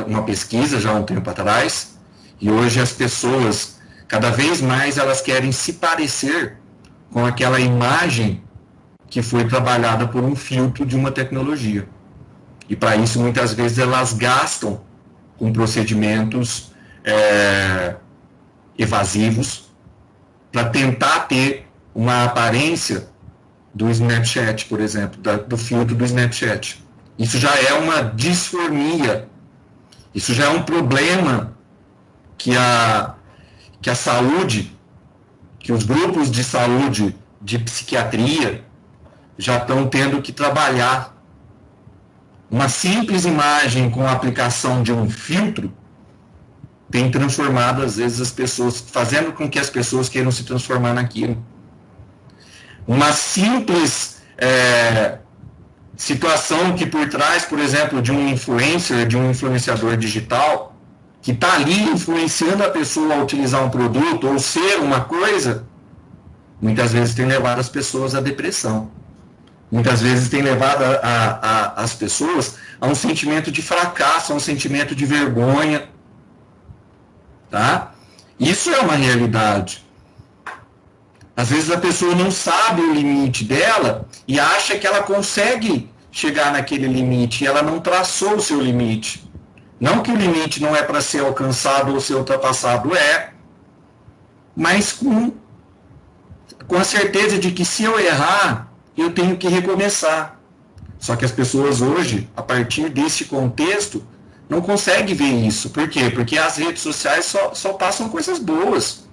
uma pesquisa já há um tempo atrás, e hoje as pessoas, cada vez mais, elas querem se parecer com aquela imagem que foi trabalhada por um filtro de uma tecnologia. E para isso, muitas vezes, elas gastam com procedimentos evasivos para tentar ter uma aparência do Snapchat, por exemplo, do filtro do Snapchat. Isso já é uma disformia. Isso já é um problema que a saúde, que os grupos de saúde de psiquiatria já estão tendo que trabalhar. Uma simples imagem com a aplicação de um filtro tem transformado, às vezes, as pessoas, fazendo com que as pessoas queiram se transformar naquilo. Uma simples situação que por trás, por exemplo, de um influencer, de um influenciador digital, que está ali influenciando a pessoa a utilizar um produto ou ser uma coisa, muitas vezes tem levado as pessoas à depressão. Muitas vezes tem levado as pessoas a um sentimento de fracasso, a um sentimento de vergonha. Tá? Isso é uma realidade. Às vezes a pessoa não sabe o limite dela e acha que ela consegue chegar naquele limite, e ela não traçou o seu limite. Não que o limite não é para ser alcançado ou ser ultrapassado, mas com a certeza de que se eu errar, eu tenho que recomeçar. Só que as pessoas hoje, a partir desse contexto, não conseguem ver isso. Por quê? Porque as redes sociais só passam coisas boas.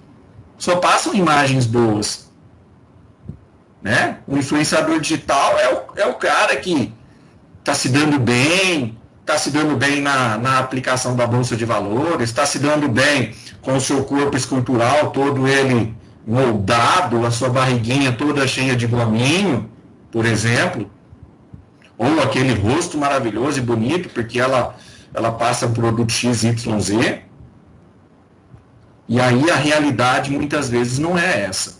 Só passam imagens boas. Né? O influenciador digital é o cara que está se dando bem, na aplicação da Bolsa de Valores, está se dando bem com o seu corpo escultural, todo ele moldado, a sua barriguinha toda cheia de gominho, por exemplo, ou aquele rosto maravilhoso e bonito, porque ela passa um produto XYZ, e aí a realidade muitas vezes não é essa.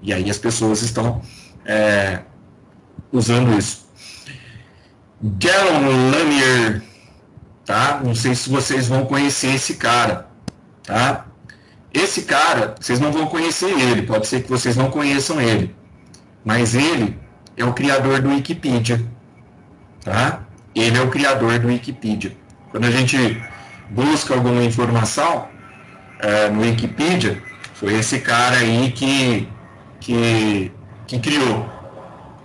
E aí as pessoas estão usando isso. Jaron Lanier, tá? Não sei se vocês vão conhecer esse cara, tá? Esse cara, vocês não vão conhecer ele, pode ser que vocês não conheçam ele, mas ele é o criador do Wikipedia, tá? Ele é o criador do Wikipedia. Quando a gente busca alguma informação no Wikipedia, foi esse cara aí que criou,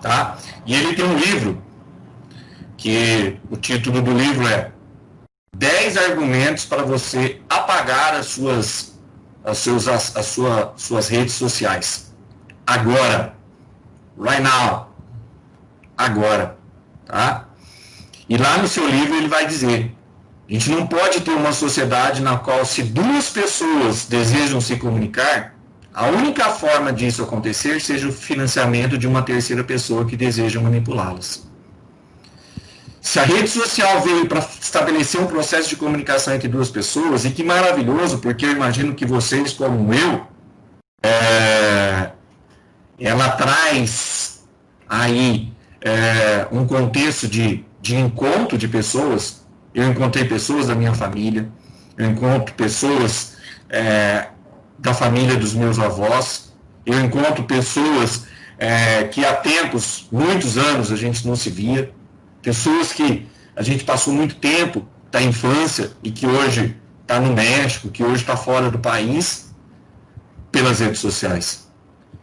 tá? E ele tem um livro, que o título do livro é 10 argumentos para você apagar as suas redes sociais. Agora. Right now. Agora. Tá? E lá no seu livro ele vai dizer, a gente não pode ter uma sociedade na qual, se duas pessoas desejam se comunicar, a única forma disso acontecer seja o financiamento de uma terceira pessoa que deseja manipulá-las. Se a rede social veio para estabelecer um processo de comunicação entre duas pessoas, e que maravilhoso, porque eu imagino que vocês, como eu, ela traz aí um contexto de encontro de pessoas. Eu encontrei pessoas da minha família, eu encontro pessoas da família dos meus avós, eu encontro pessoas que há tempos, muitos anos, a gente não se via, pessoas que a gente passou muito tempo da infância e que hoje está no México, que hoje está fora do país, pelas redes sociais.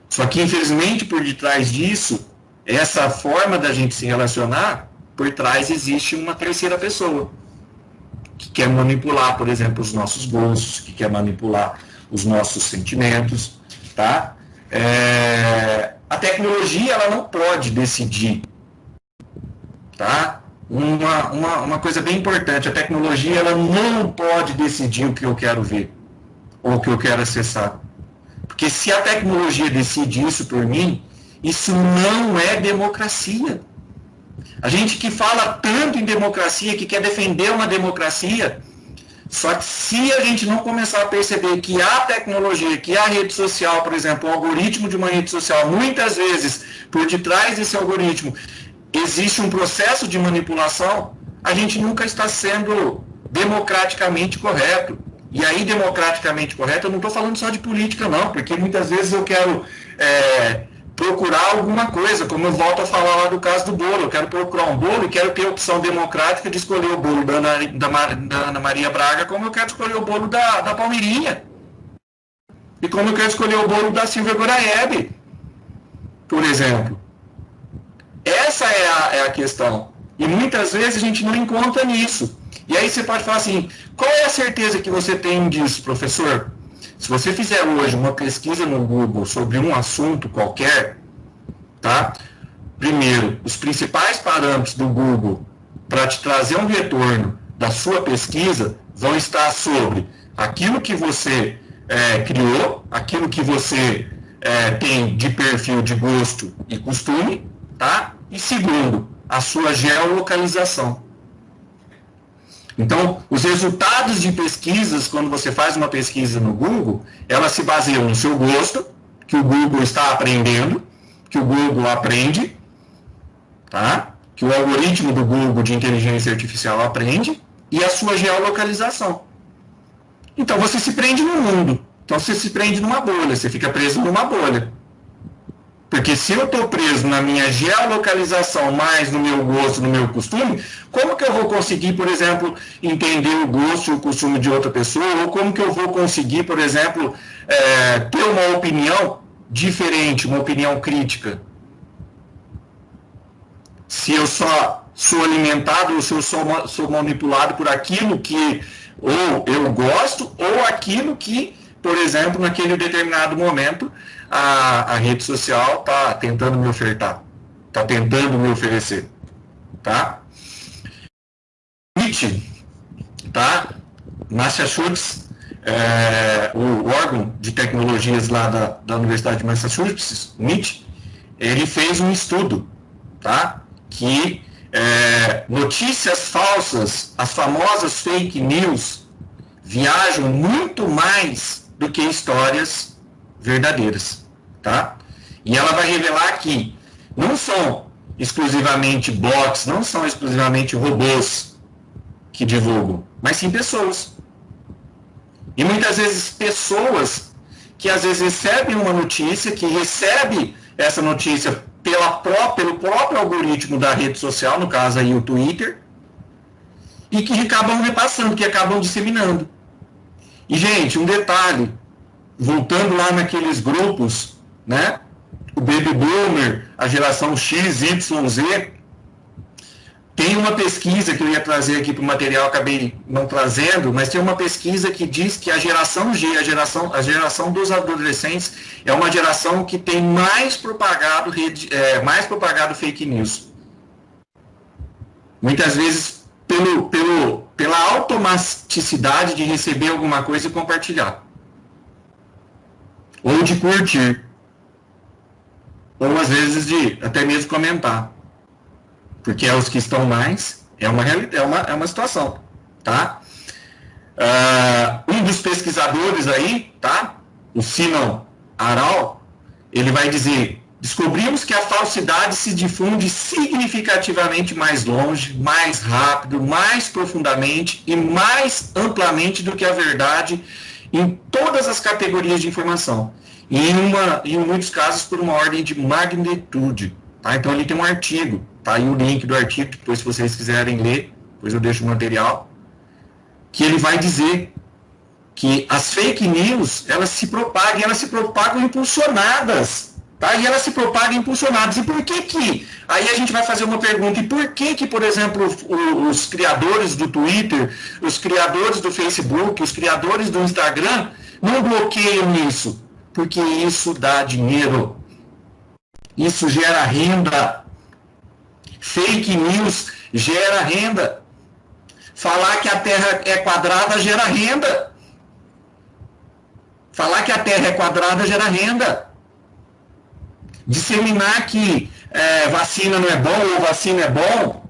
Só que, infelizmente, por detrás disso, essa forma da gente se relacionar, por trás existe uma terceira pessoa, que quer manipular, por exemplo, os nossos gostos, que quer manipular os nossos sentimentos, tá? A tecnologia, ela não pode decidir, tá? Uma coisa bem importante, a tecnologia, ela não pode decidir o que eu quero ver, ou o que eu quero acessar. Porque se a tecnologia decide isso por mim, isso não é democracia. A gente que fala tanto em democracia, que quer defender uma democracia, só que se a gente não começar a perceber que a tecnologia, que a rede social, por exemplo, o algoritmo de uma rede social, muitas vezes, por detrás desse algoritmo, existe um processo de manipulação, a gente nunca está sendo democraticamente correto. E aí, democraticamente correto, eu não estou falando só de política, não, porque muitas vezes eu quero procurar alguma coisa, como eu volto a falar lá do caso do bolo. Eu quero procurar um bolo e quero ter a opção democrática de escolher o bolo da Ana Maria Braga, como eu quero escolher o bolo da Palmeirinha. E como eu quero escolher o bolo da Silvia Goraeb, por exemplo. Essa é a questão. E muitas vezes a gente não encontra nisso. E aí você pode falar assim, qual é a certeza que você tem disso, professor? Se você fizer hoje uma pesquisa no Google sobre um assunto qualquer, tá? Primeiro, os principais parâmetros do Google para te trazer um retorno da sua pesquisa vão estar sobre aquilo que você criou, aquilo que você tem de perfil de gosto e costume, tá? E segundo, a sua geolocalização. Então, os resultados de pesquisas, quando você faz uma pesquisa no Google, elas se baseiam no seu gosto, que o Google está aprendendo, que o Google aprende, tá? Que o algoritmo do Google de inteligência artificial aprende, e a sua geolocalização. Então, você se prende no mundo. Então você se prende numa bolha, você fica preso numa bolha. Porque se eu estou preso na minha geolocalização, mais no meu gosto, no meu costume, como que eu vou conseguir, por exemplo, entender o gosto e o costume de outra pessoa? Ou como que eu vou conseguir, por exemplo, ter uma opinião diferente, uma opinião crítica? Se eu só sou alimentado ou se eu sou manipulado por aquilo que ou eu gosto ou aquilo que, por exemplo, naquele determinado momento, a rede social está tentando me ofertar, está tentando me oferecer, tá? MIT, tá? Massachusetts, o órgão de tecnologias lá da Universidade de Massachusetts, MIT, ele fez um estudo, tá? Que notícias falsas, as famosas fake news, viajam muito mais do que histórias verdadeiras, tá? E ela vai revelar que não são exclusivamente bots, não são exclusivamente robôs que divulgam, mas sim pessoas. E muitas vezes pessoas que às vezes recebem uma notícia, que recebe essa notícia pelo próprio algoritmo da rede social, no caso aí o Twitter, e que acabam repassando, que acabam disseminando. E, gente, um detalhe, voltando lá naqueles grupos, né? O Baby Boomer, a geração X, Y, Z, tem uma pesquisa que eu ia trazer aqui para o material, acabei não trazendo, mas tem uma pesquisa que diz que a geração G, a geração dos adolescentes, é uma geração que tem mais propagado fake news. Muitas vezes pela automaticidade de receber alguma coisa e compartilhar. Ou de curtir. Ou às vezes de até mesmo comentar. Porque é os que estão mais, é uma situação, tá? Um dos pesquisadores aí, tá? O Sinan Aral, ele vai dizer: descobrimos que a falsidade se difunde significativamente mais longe, mais rápido, mais profundamente e mais amplamente do que a verdade em todas as categorias de informação. E em muitos casos por uma ordem de magnitude. Tá? Então ele tem um artigo, tá aí o link do artigo, depois se vocês quiserem ler, depois eu deixo o material, que ele vai dizer que as fake news, elas se propagam impulsionadas, tá? E elas se propagam impulsionadas. E por que aí a gente vai fazer uma pergunta, e por que, por exemplo, os criadores do Twitter, os criadores do Facebook, os criadores do Instagram, não bloqueiam isso? Porque isso dá dinheiro. Isso gera renda. Fake news gera renda. Falar que a Terra é quadrada gera renda. Falar que a Terra é quadrada gera renda. Disseminar que vacina não é bom ou vacina é bom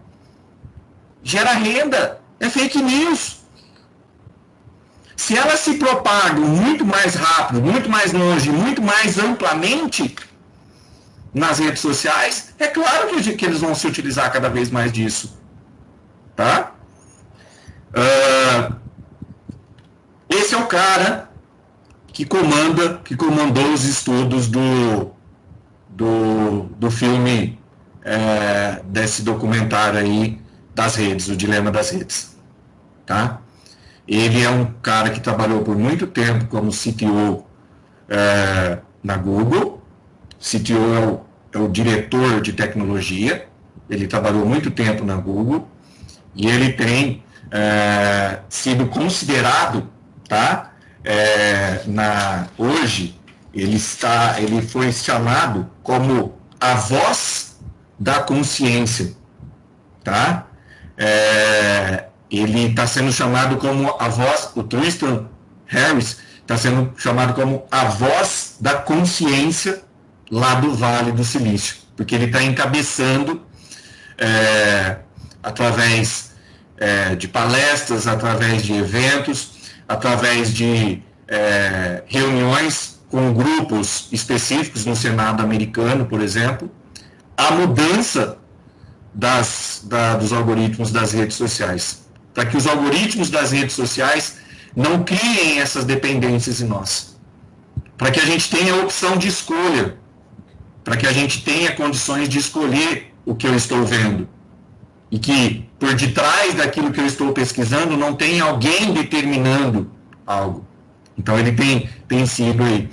gera renda. É fake news. Se elas se propagam muito mais rápido, muito mais longe, muito mais amplamente nas redes sociais, é claro que eles vão se utilizar cada vez mais disso. Tá? Esse é o cara que comandou os estudos do filme, desse documentário aí das redes, o Dilema das Redes. Tá? Ele é um cara que trabalhou por muito tempo como CTO na Google. CTO é o diretor de tecnologia, ele trabalhou muito tempo na Google e ele tem sido considerado, tá? Hoje ele foi chamado como a voz da consciência, tá? Ele está sendo chamado como a voz, o Tristan Harris está sendo chamado como a voz da consciência lá do Vale do Silício, porque ele está encabeçando através de palestras, através de eventos, através de reuniões com grupos específicos no Senado americano, por exemplo, a mudança dos algoritmos das redes sociais, para que os algoritmos das redes sociais não criem essas dependências em nós. para que a gente tenha opção de escolha, para que a gente tenha condições de escolher o que eu estou vendo. E que por detrás daquilo que eu estou pesquisando não tem alguém determinando algo. Então ele tem sido aí.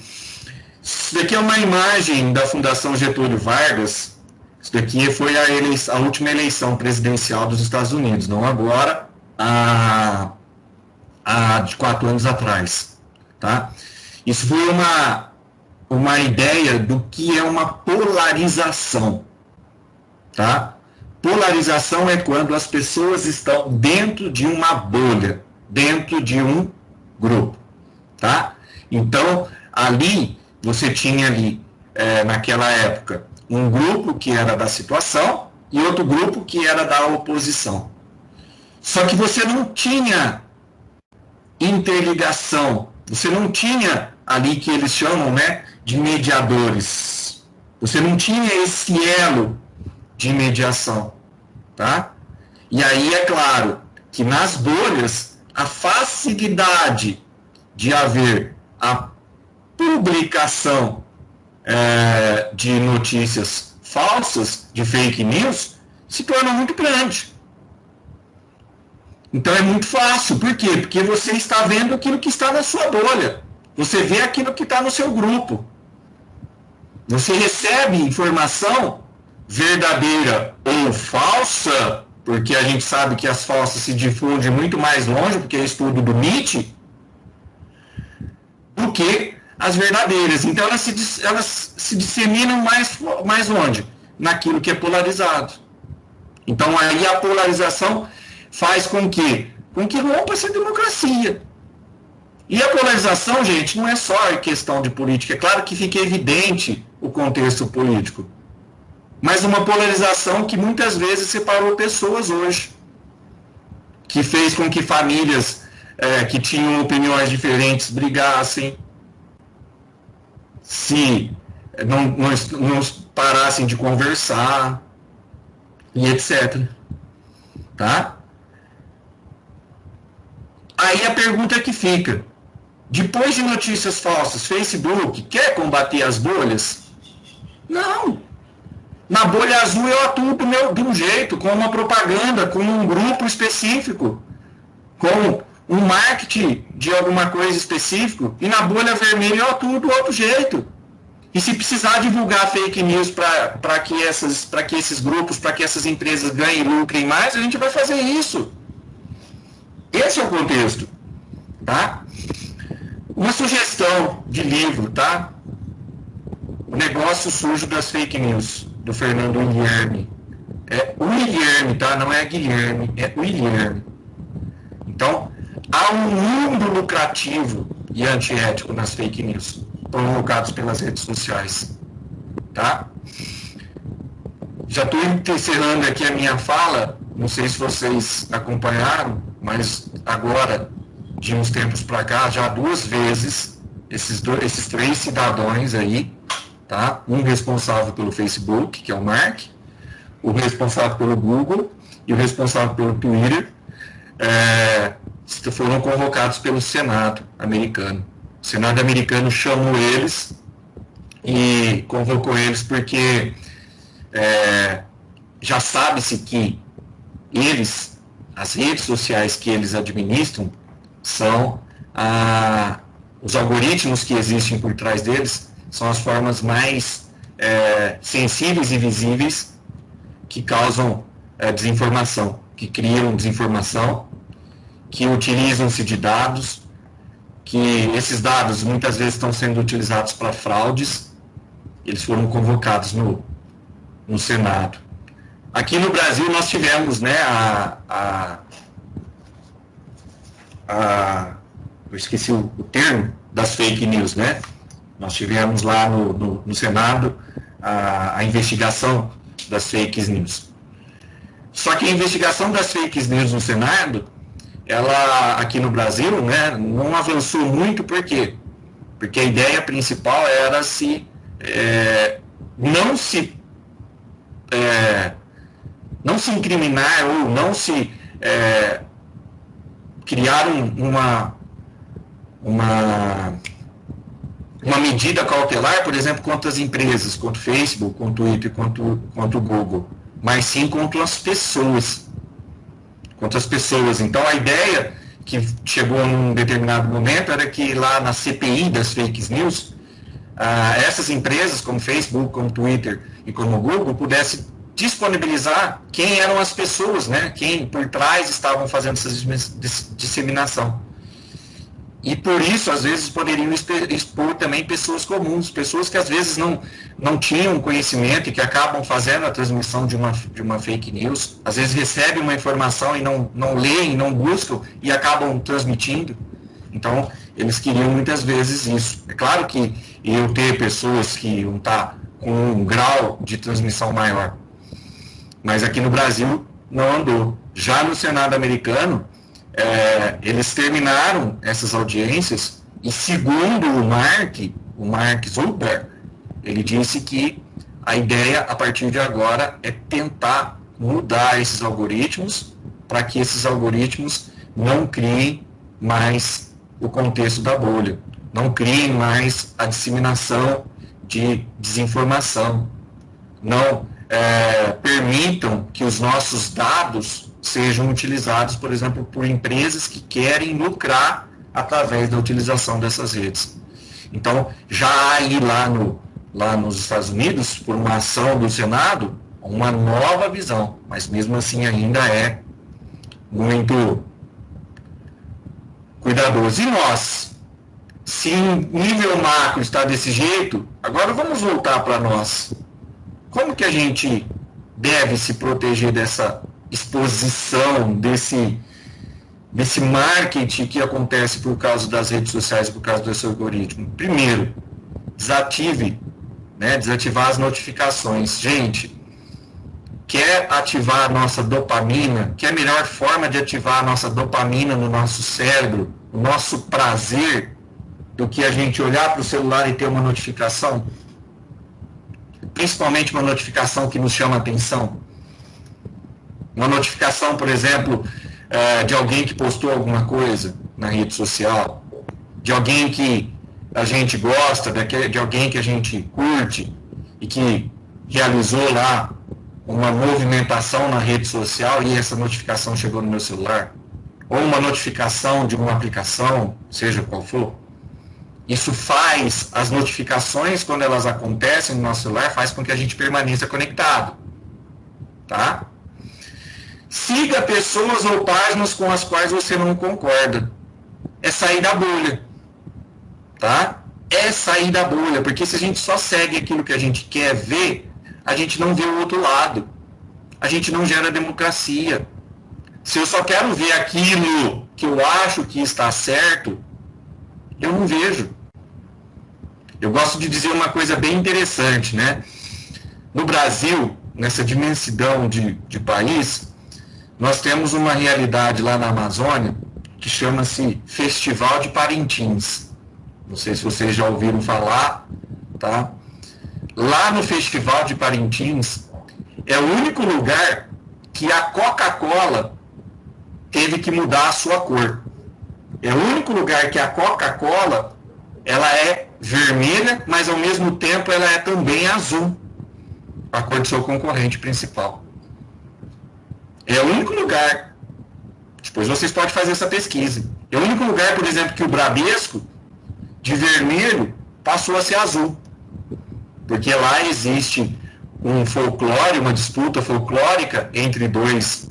Isso daqui é uma imagem da Fundação Getúlio Vargas. Isso daqui foi a última eleição presidencial dos Estados Unidos, não agora, de 4 anos atrás. Tá? Isso foi uma ideia do que é uma polarização. Tá? Polarização é quando as pessoas estão dentro de uma bolha, dentro de um grupo, tá? Então, ali, você tinha ali, naquela época, um grupo que era da situação e outro grupo que era da oposição. Só que você não tinha interligação, você não tinha ali que eles chamam, né, de mediadores. Você não tinha esse elo de mediação, tá? E aí é claro que nas bolhas a facilidade de haver a publicação de notícias falsas, de fake news, se torna muito grande. Então é muito fácil. Por quê? Porque você está vendo aquilo que está na sua bolha. Você vê aquilo que está no seu grupo. Você recebe informação verdadeira ou falsa, porque a gente sabe que as falsas se difundem muito mais longe, porque é estudo do MIT, do que as verdadeiras. Então elas se disseminam mais onde? Naquilo que é polarizado. Então aí a polarização faz com que rompa essa democracia. E a polarização, gente, não é só questão de política. É claro que fica evidente o contexto político, mas uma polarização que muitas vezes separou pessoas hoje, que fez com que famílias que tinham opiniões diferentes brigassem, se não parassem de conversar, e etc. Tá? Aí a pergunta que fica: depois de notícias falsas, Facebook quer combater as bolhas? Não. Na bolha azul eu atuo de um jeito, com uma propaganda, com um grupo específico, com um marketing de alguma coisa específico, e na bolha vermelha eu atuo do outro jeito. E se precisar divulgar fake news para que esses grupos, para que essas empresas ganhem e lucrem mais, a gente vai fazer isso. Esse é o contexto. Tá? Uma sugestão de livro, tá? O Negócio Sujo das Fake News, do Fernando Guilherme. É o Guilherme, tá? Não é Guilherme, é o Guilherme. Então, há um mundo lucrativo e antiético nas fake news provocados pelas redes sociais, tá? Já estou encerrando aqui a minha fala, não sei se vocês acompanharam, mas agora, de uns tempos para cá, já 2 vezes, esses 3 cidadãos aí, tá? Um responsável pelo Facebook, que é o Mark, o responsável pelo Google e o responsável pelo Twitter, foram convocados pelo Senado americano. O Senado americano chamou eles e convocou eles porque já sabe-se que eles, as redes sociais que eles administram, são os algoritmos que existem por trás deles, são as formas mais sensíveis e visíveis que causam desinformação, que criam desinformação, que utilizam-se de dados, que esses dados muitas vezes estão sendo utilizados para fraudes. Eles foram convocados no Senado. Aqui no Brasil nós tivemos, né, eu esqueci o termo, das fake news, né? Nós tivemos lá no Senado a investigação das fake news. Só que a investigação das fake news no Senado, ela aqui no Brasil, né, não avançou muito. Por quê? Porque a ideia principal era não se incriminar ou não se criar uma medida cautelar, por exemplo, contra as empresas, contra o Facebook, contra o Twitter, contra o Google, mas sim contra as pessoas. Contra as pessoas. Então, a ideia que chegou num determinado momento era que lá na CPI das fake news, essas empresas, como Facebook, como Twitter e como Google, pudessem disponibilizar quem eram as pessoas, né? Quem por trás estavam fazendo essa disseminação. E por isso, às vezes, poderiam expor também pessoas comuns, pessoas que às vezes não tinham conhecimento e que acabam fazendo a transmissão de uma fake news, às vezes recebem uma informação e não leem, não buscam e acabam transmitindo. Então, eles queriam muitas vezes isso. É claro que iam ter pessoas que iam estar com um grau de transmissão maior, mas aqui no Brasil não andou. Já no Senado americano, eles terminaram essas audiências e, segundo o Mark Zuckerberg, ele disse que a ideia, a partir de agora, é tentar mudar esses algoritmos para que esses algoritmos não criem mais o contexto da bolha, não criem mais a disseminação de desinformação, não permitam que os nossos dados sejam utilizados, por exemplo, por empresas que querem lucrar através da utilização dessas redes. Então, já há aí lá nos Estados Unidos, por uma ação do Senado, uma nova visão, mas mesmo assim ainda é muito cuidadoso. E nós, se em nível macro está desse jeito, agora vamos voltar para nós. Como que a gente deve se proteger dessa exposição, desse marketing que acontece por causa das redes sociais, por causa desse algoritmo? Primeiro, desativar as notificações. Gente, quer ativar a nossa dopamina? Que é a melhor forma de ativar a nossa dopamina no nosso cérebro, o nosso prazer, do que a gente olhar para o celular e ter uma notificação? Principalmente uma notificação que nos chama a atenção. Uma notificação, por exemplo, de alguém que postou alguma coisa na rede social, de alguém que a gente gosta, de alguém que a gente curte e que realizou lá uma movimentação na rede social e essa notificação chegou no meu celular. Ou uma notificação de uma aplicação, seja qual for. Isso faz, as notificações, quando elas acontecem no nosso celular, faz com que a gente permaneça conectado. Tá? Siga pessoas ou páginas com as quais você não concorda. É sair da bolha. Tá? É sair da bolha, porque se a gente só segue aquilo que a gente quer ver, a gente não vê o outro lado. A gente não gera democracia. Se eu só quero ver aquilo que eu acho que está certo, eu não vejo. Eu gosto de dizer uma coisa bem interessante, né? No Brasil, nessa imensidão de país, nós temos uma realidade lá na Amazônia que chama-se Festival de Parintins. Não sei se vocês já ouviram falar, tá? Lá no Festival de Parintins, é o único lugar que a Coca-Cola teve que mudar a sua cor. É o único lugar que a Coca-Cola, ela é vermelha, mas ao mesmo tempo ela é também azul, a cor do seu concorrente principal. É o único lugar, depois vocês podem fazer essa pesquisa, é o único lugar, por exemplo, que o Bradesco, de vermelho, passou a ser azul. Porque lá existe um folclore, uma disputa folclórica entre dois,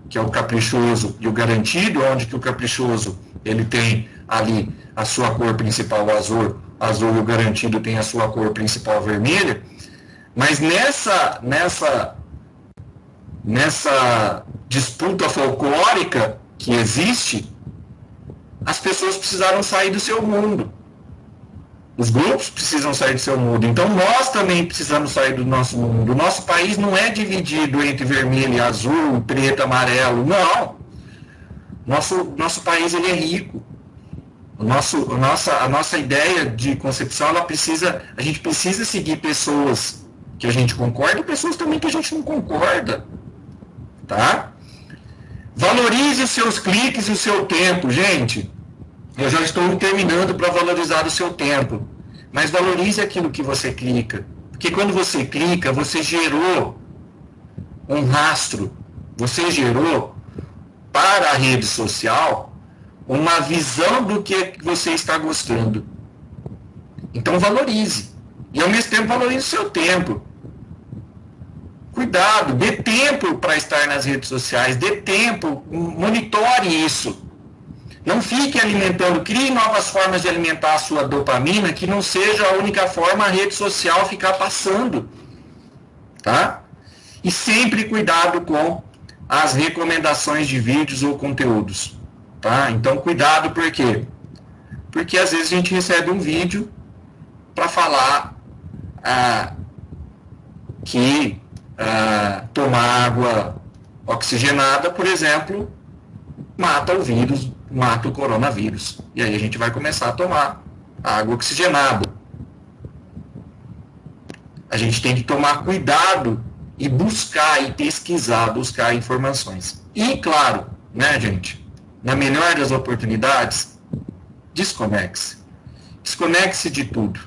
que é o caprichoso e o garantido, onde que o caprichoso ele tem ali a sua cor principal azul e o garantido tem a sua cor principal vermelha. Mas nessa disputa folclórica que existe, as pessoas precisaram sair do seu mundo. Os grupos precisam sair do seu mundo. Então, nós também precisamos sair do nosso mundo. O nosso país não é dividido entre vermelho e azul, preto e amarelo. Não. Nosso país ele é rico. A nossa ideia de concepção, a gente precisa seguir pessoas que a gente concorda e pessoas também que a gente não concorda. Tá? Valorize os seus cliques e o seu tempo, gente. Eu já estou terminando para valorizar o seu tempo. Mas valorize aquilo que você clica. Porque quando você clica, você gerou um rastro, você gerou para a rede social uma visão do que você está gostando. Então valorize. E ao mesmo tempo valorize o seu tempo. Cuidado, dê tempo para estar nas redes sociais, dê tempo, monitore isso. Não fique alimentando, crie novas formas de alimentar a sua dopamina, que não seja a única forma a rede social ficar passando. Tá? E sempre cuidado com as recomendações de vídeos ou conteúdos. Tá? Então cuidado por quê? Porque às vezes a gente recebe um vídeo para falar que tomar água oxigenada, por exemplo, mata o vírus, mata o coronavírus. E aí a gente vai começar a tomar água oxigenada. A gente tem que tomar cuidado e buscar e pesquisar, buscar informações. E, claro, né, gente, na melhor das oportunidades, desconecte-se. Desconecte-se de tudo.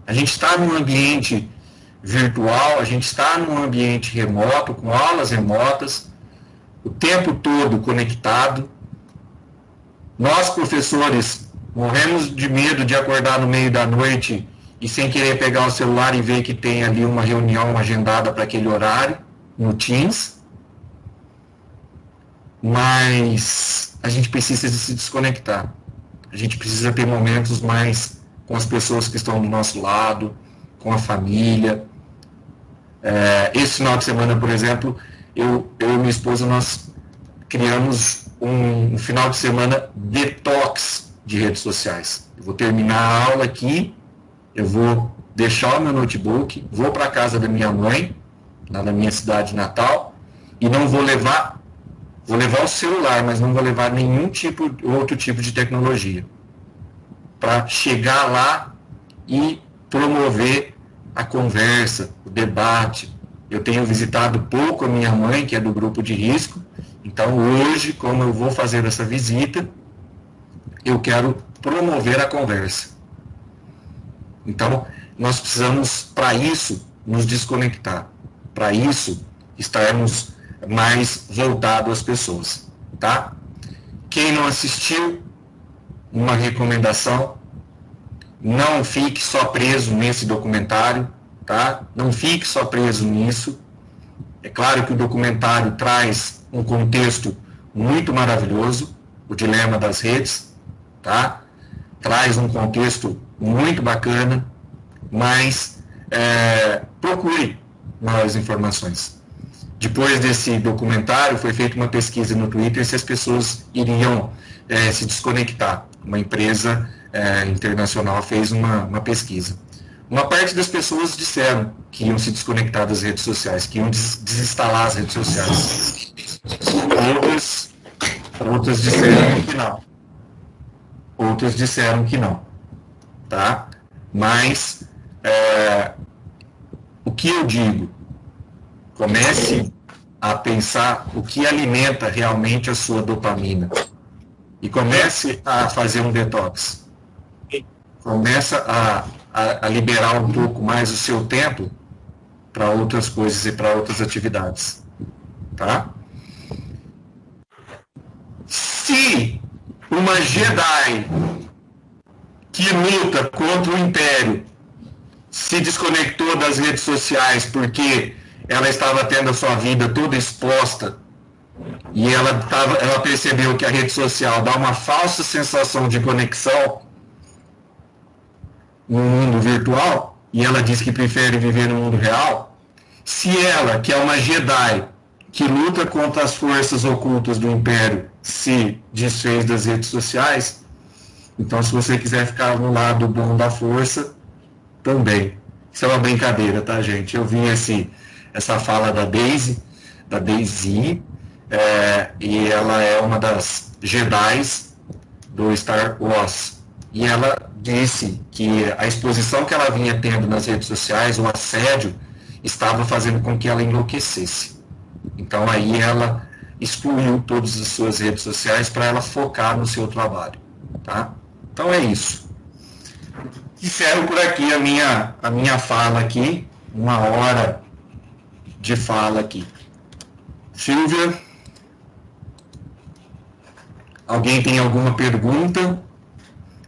A gente está num ambiente virtual, a gente está num ambiente remoto, com aulas remotas, o tempo todo conectado. Nós, professores, morremos de medo de acordar no meio da noite e sem querer pegar o celular e ver que tem ali uma reunião agendada para aquele horário, no Teams. Mas a gente precisa se desconectar. A gente precisa ter momentos mais com as pessoas que estão do nosso lado, com a família. Esse final de semana, por exemplo, eu e minha esposa, nós criamos um final de semana detox de redes sociais. Eu vou terminar a aula aqui, eu vou deixar o meu notebook, vou para a casa da minha mãe, lá na minha cidade natal, e não vou levar o celular, mas não vou levar nenhum outro tipo de tecnologia, para chegar lá e promover a conversa, o debate. Eu tenho visitado pouco a minha mãe, que é do grupo de risco, então hoje, como eu vou fazer essa visita, eu quero promover a conversa. Então, nós precisamos, para isso, nos desconectar. Para isso, estarmos mais voltados às pessoas. Tá? Quem não assistiu, uma recomendação, não fique só preso nesse documentário, tá? Não fique só preso nisso. É claro que o documentário traz um contexto muito maravilhoso, o dilema das redes, tá? Traz um contexto muito bacana, mas procure maiores informações. Depois desse documentário, foi feita uma pesquisa no Twitter se as pessoas iriam se desconectar. Uma empresa internacional fez uma pesquisa. Uma parte das pessoas disseram que iam se desconectar das redes sociais, que iam desinstalar as redes sociais. Outras disseram que não. Outras disseram que não. Tá? Mas, o que eu digo? Comece a pensar o que alimenta realmente a sua dopamina. E comece a fazer um detox. Começa a liberar um pouco mais o seu tempo para outras coisas e para outras atividades. Tá? Se uma Jedi que luta contra o Império se desconectou das redes sociais porque ela estava tendo a sua vida toda exposta e ela percebeu que a rede social dá uma falsa sensação de conexão no mundo virtual, e ela diz que prefere viver no mundo real, se ela, que é uma Jedi, que luta contra as forças ocultas do Império, se desfez das redes sociais, então se você quiser ficar no lado bom da força, também. Isso é uma brincadeira, tá, gente? Eu vi essa fala da Daisy, e ela é uma das Jedis do Star Wars. E ela disse que a exposição que ela vinha tendo nas redes sociais, o assédio, estava fazendo com que ela enlouquecesse. Então aí ela excluiu todas as suas redes sociais para ela focar no seu trabalho. Tá? Então é isso. Encerro por aqui a minha fala aqui, 1 hora de fala aqui. Silvia, alguém tem alguma pergunta?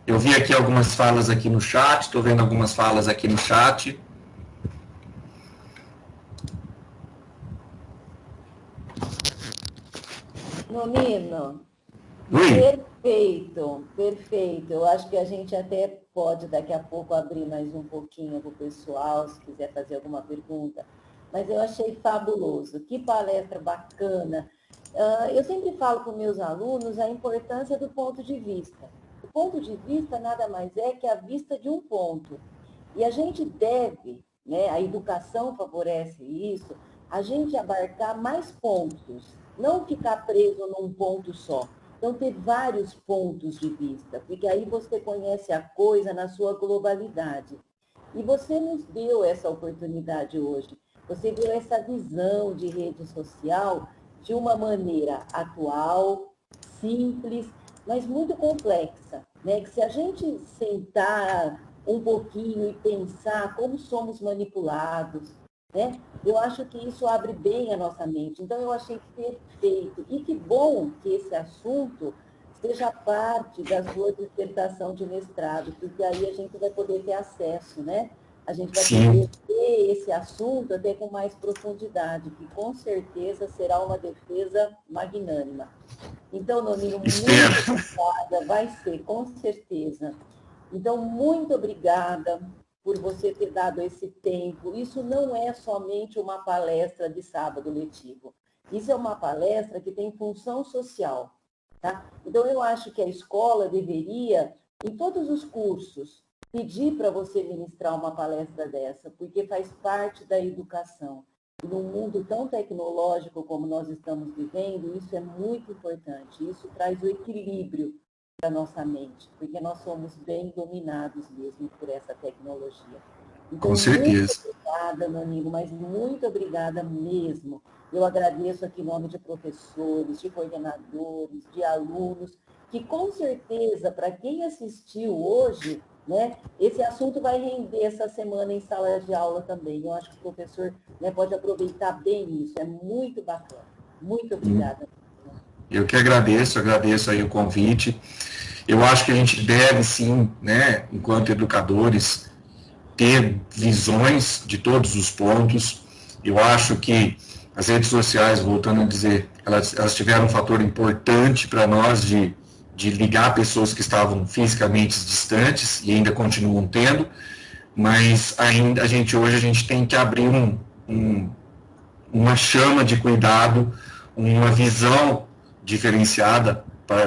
Eu vi aqui algumas falas aqui no chat, estou vendo algumas falas aqui no chat. Nonino, Oi. perfeito, perfeito. Eu acho que a gente até pode daqui a pouco abrir mais um pouquinho para o pessoal, se quiser fazer alguma pergunta. Mas eu achei fabuloso, que palestra bacana. Eu sempre falo para os meus alunos a importância do ponto de vista. O ponto de vista nada mais é que a vista de um ponto. E a gente deve, né, a educação favorece isso, a gente abarcar mais pontos, não ficar preso num ponto só. Então, ter vários pontos de vista, porque aí você conhece a coisa na sua globalidade. E você nos deu essa oportunidade hoje. Você deu essa visão de rede social de uma maneira atual, simples, mas muito complexa, né? Que se a gente sentar um pouquinho e pensar como somos manipulados, né? Eu acho que isso abre bem a nossa mente. Então, eu achei perfeito. E que bom que esse assunto seja parte da sua dissertação de mestrado, porque aí a gente vai poder ter acesso, né? A gente vai poder ter esse assunto até com mais profundidade, que com certeza será uma defesa magnânima. Então, Nonino, muito obrigada, vai ser, com certeza. Então, muito obrigada por você ter dado esse tempo. Isso não é somente uma palestra de sábado letivo. Isso é uma palestra que tem função social, tá? Então, eu acho que a escola deveria, em todos os cursos, pedir para você ministrar uma palestra dessa, porque faz parte da educação. E num mundo tão tecnológico como nós estamos vivendo, isso é muito importante. Isso traz o equilíbrio para a nossa mente, porque nós somos bem dominados mesmo por essa tecnologia. Então, com certeza. Muito obrigada, Nonino, mas muito obrigada mesmo. Eu agradeço aqui em nome de professores, de coordenadores, de alunos, que com certeza, para quem assistiu hoje, né, esse assunto vai render essa semana em sala de aula também. Eu acho que o professor, né, pode aproveitar bem isso, é muito bacana. Muito obrigada. Eu que agradeço aí o convite. Eu acho que a gente deve, sim, né, enquanto educadores, ter visões de todos os pontos. Eu acho que as redes sociais, voltando a dizer, elas tiveram um fator importante para nós de ligar pessoas que estavam fisicamente distantes e ainda continuam tendo, mas ainda hoje a gente tem que abrir uma chama de cuidado, uma visão diferenciada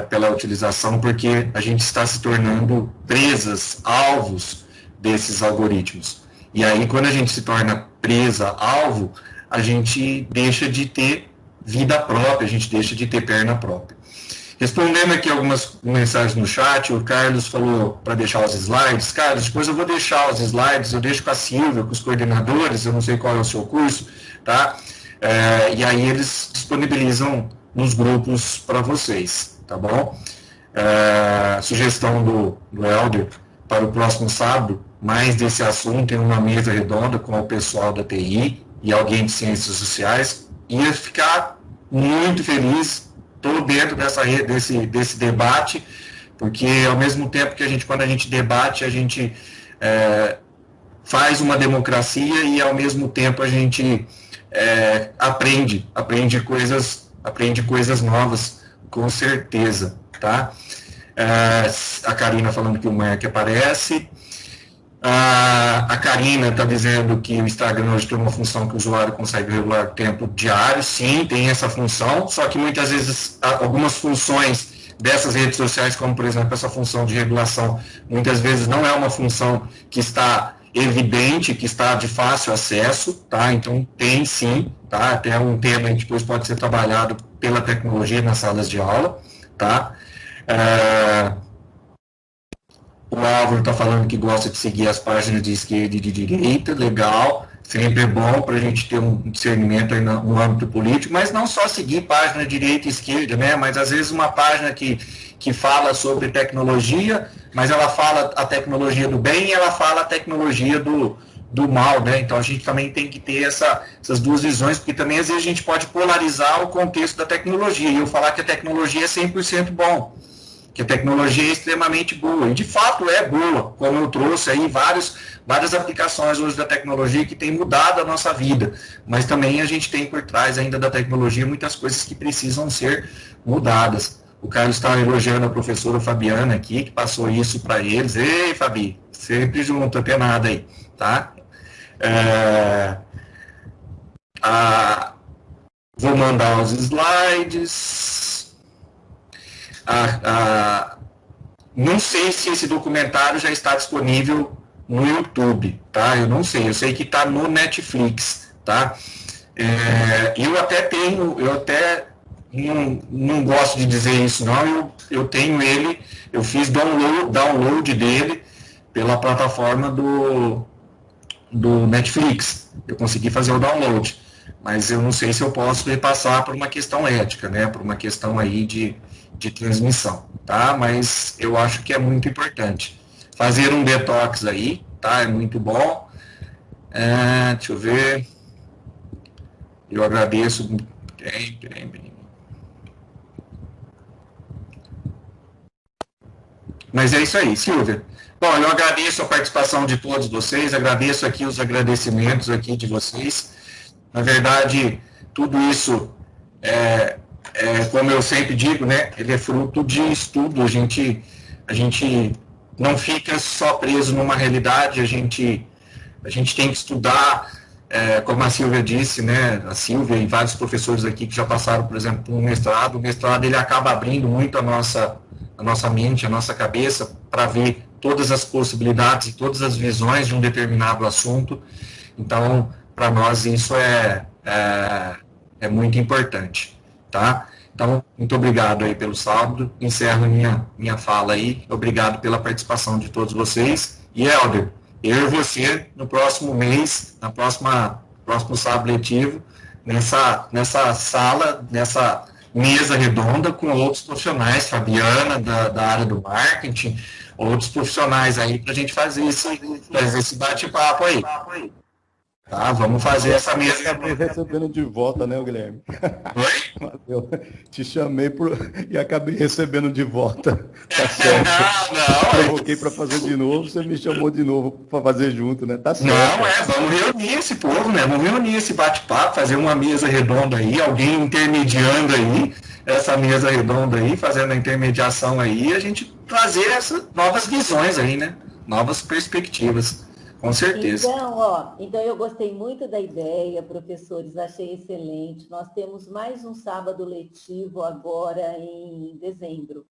pela utilização, porque a gente está se tornando presas, alvos desses algoritmos. E aí, quando a gente se torna presa, alvo, a gente deixa de ter vida própria, a gente deixa de ter perna própria. Respondendo aqui algumas mensagens no chat, o Carlos falou para deixar os slides. Carlos, depois eu vou deixar os slides, eu deixo com a Silvia, com os coordenadores, eu não sei qual é o seu curso, tá? E aí eles disponibilizam nos grupos para vocês, tá bom? Sugestão do Helder para o próximo sábado, mais desse assunto em uma mesa redonda com o pessoal da TI e alguém de ciências sociais. Ia ficar muito feliz. Estou dentro desse debate, porque ao mesmo tempo que quando a gente debate, a gente faz uma democracia e ao mesmo tempo a gente aprende coisas novas, com certeza, tá? A Karina falando que o Mark aparece. A Karina está dizendo que o Instagram hoje tem uma função que o usuário consegue regular o tempo diário. Sim, tem essa função, só que muitas vezes algumas funções dessas redes sociais, como por exemplo essa função de regulação, muitas vezes não é uma função que está evidente, que está de fácil acesso, tá? Então tem sim, tá? Até um tema que depois pode ser trabalhado pela tecnologia nas salas de aula, tá? O Álvaro está falando que gosta de seguir as páginas de esquerda e de direita, legal, sempre é bom para a gente ter um discernimento aí no âmbito político, mas não só seguir página direita e esquerda, né? Mas às vezes uma página que fala sobre tecnologia, mas ela fala a tecnologia do bem e ela fala a tecnologia do mal, né? Então a gente também tem que ter essas duas visões, porque também às vezes a gente pode polarizar o contexto da tecnologia, e eu falar que a tecnologia é 100% bom, que a tecnologia é extremamente boa, e de fato é boa, como eu trouxe aí várias aplicações hoje da tecnologia que tem mudado a nossa vida, mas também a gente tem por trás ainda da tecnologia muitas coisas que precisam ser mudadas. O Carlos está elogiando a professora Fabiana aqui, que passou isso para eles. Ei, Fabi, sempre junto, até nada aí, tá? Vou mandar os slides. Não sei se esse documentário já está disponível no YouTube, tá? Eu não sei, eu sei que está no Netflix, tá? Eu até não gosto de dizer isso, não. Eu tenho ele, eu fiz download dele pela plataforma do Netflix. Eu consegui fazer o download, mas eu não sei se eu posso repassar por uma questão ética, né? Por uma questão aí de transmissão, tá? Mas eu acho que é muito importante. Fazer um detox aí, tá? É muito bom. Deixa eu ver. Eu agradeço. Mas é isso aí, Silvia. Bom, eu agradeço a participação de todos vocês, agradeço aqui os agradecimentos aqui de vocês. Na verdade, tudo isso como eu sempre digo, né, ele é fruto de estudo. A gente não fica só preso numa realidade, a gente tem que estudar, como a Silvia disse, né, a Silvia e vários professores aqui que já passaram, por exemplo, por um mestrado. O mestrado ele acaba abrindo muito a nossa mente, a nossa cabeça, para ver todas as possibilidades e todas as visões de um determinado assunto. Então, para nós isso é muito importante, tá? Então, muito obrigado aí pelo sábado, encerro minha fala aí, obrigado pela participação de todos vocês, e Helder, eu e você, no próximo mês, próximo sábado letivo, nessa sala, nessa mesa redonda com outros profissionais, Fabiana, da área do marketing, outros profissionais aí, para a gente fazer esse bate-papo aí. Tá, vamos fazer essa mesa. Acabei recebendo de volta, né, Guilherme? Oi? Eu te chamei e acabei recebendo de volta. Tá certo. Não, provoquei para fazer de novo, você me chamou de novo para fazer junto, né? Tá certo. Não, vamos reunir esse povo, né? Vamos reunir esse bate-papo, fazer uma mesa redonda aí, alguém intermediando aí, essa mesa redonda aí, fazendo a intermediação aí, e a gente trazer essas novas visões aí, né? Novas perspectivas. Com certeza. Então eu gostei muito da ideia, professores, achei excelente. Nós temos mais um sábado letivo agora em dezembro.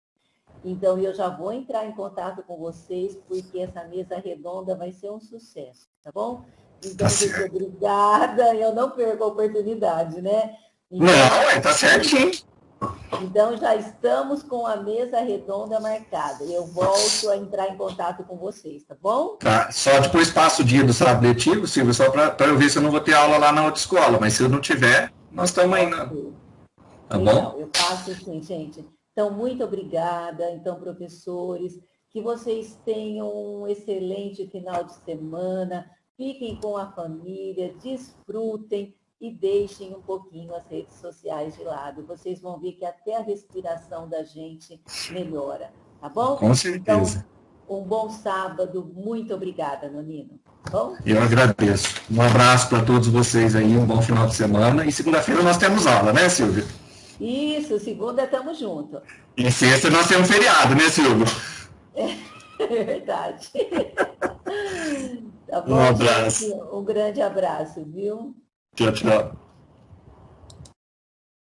Então eu já vou entrar em contato com vocês, porque essa mesa redonda vai ser um sucesso, tá bom? Então, muito obrigada. Eu não perco a oportunidade, né? Então, não, tá certinho. Então, já estamos com a mesa redonda marcada. Eu volto a entrar em contato com vocês, tá bom? Tá, só depois passa o dia do sábado letivo, Silvio, só para eu ver se eu não vou ter aula lá na outra escola, mas se eu não tiver, nós estamos aí, né? Tá bom? Eu passo sim, gente. Então, muito obrigada. Então, professores, que vocês tenham um excelente final de semana, fiquem com a família, desfrutem e deixem um pouquinho as redes sociais de lado. Vocês vão ver que até a respiração da gente melhora, tá bom? Com certeza. Então, um bom sábado. Muito obrigada, Nonino. Bom? Eu agradeço. Um abraço para todos vocês aí, um bom final de semana. E segunda-feira nós temos aula, né, Silvia? Isso, segunda estamos juntos. E sexta nós temos feriado, né, Silvia? É verdade. Tá bom, um abraço. gente? Um grande abraço, viu? Tchau, tchau.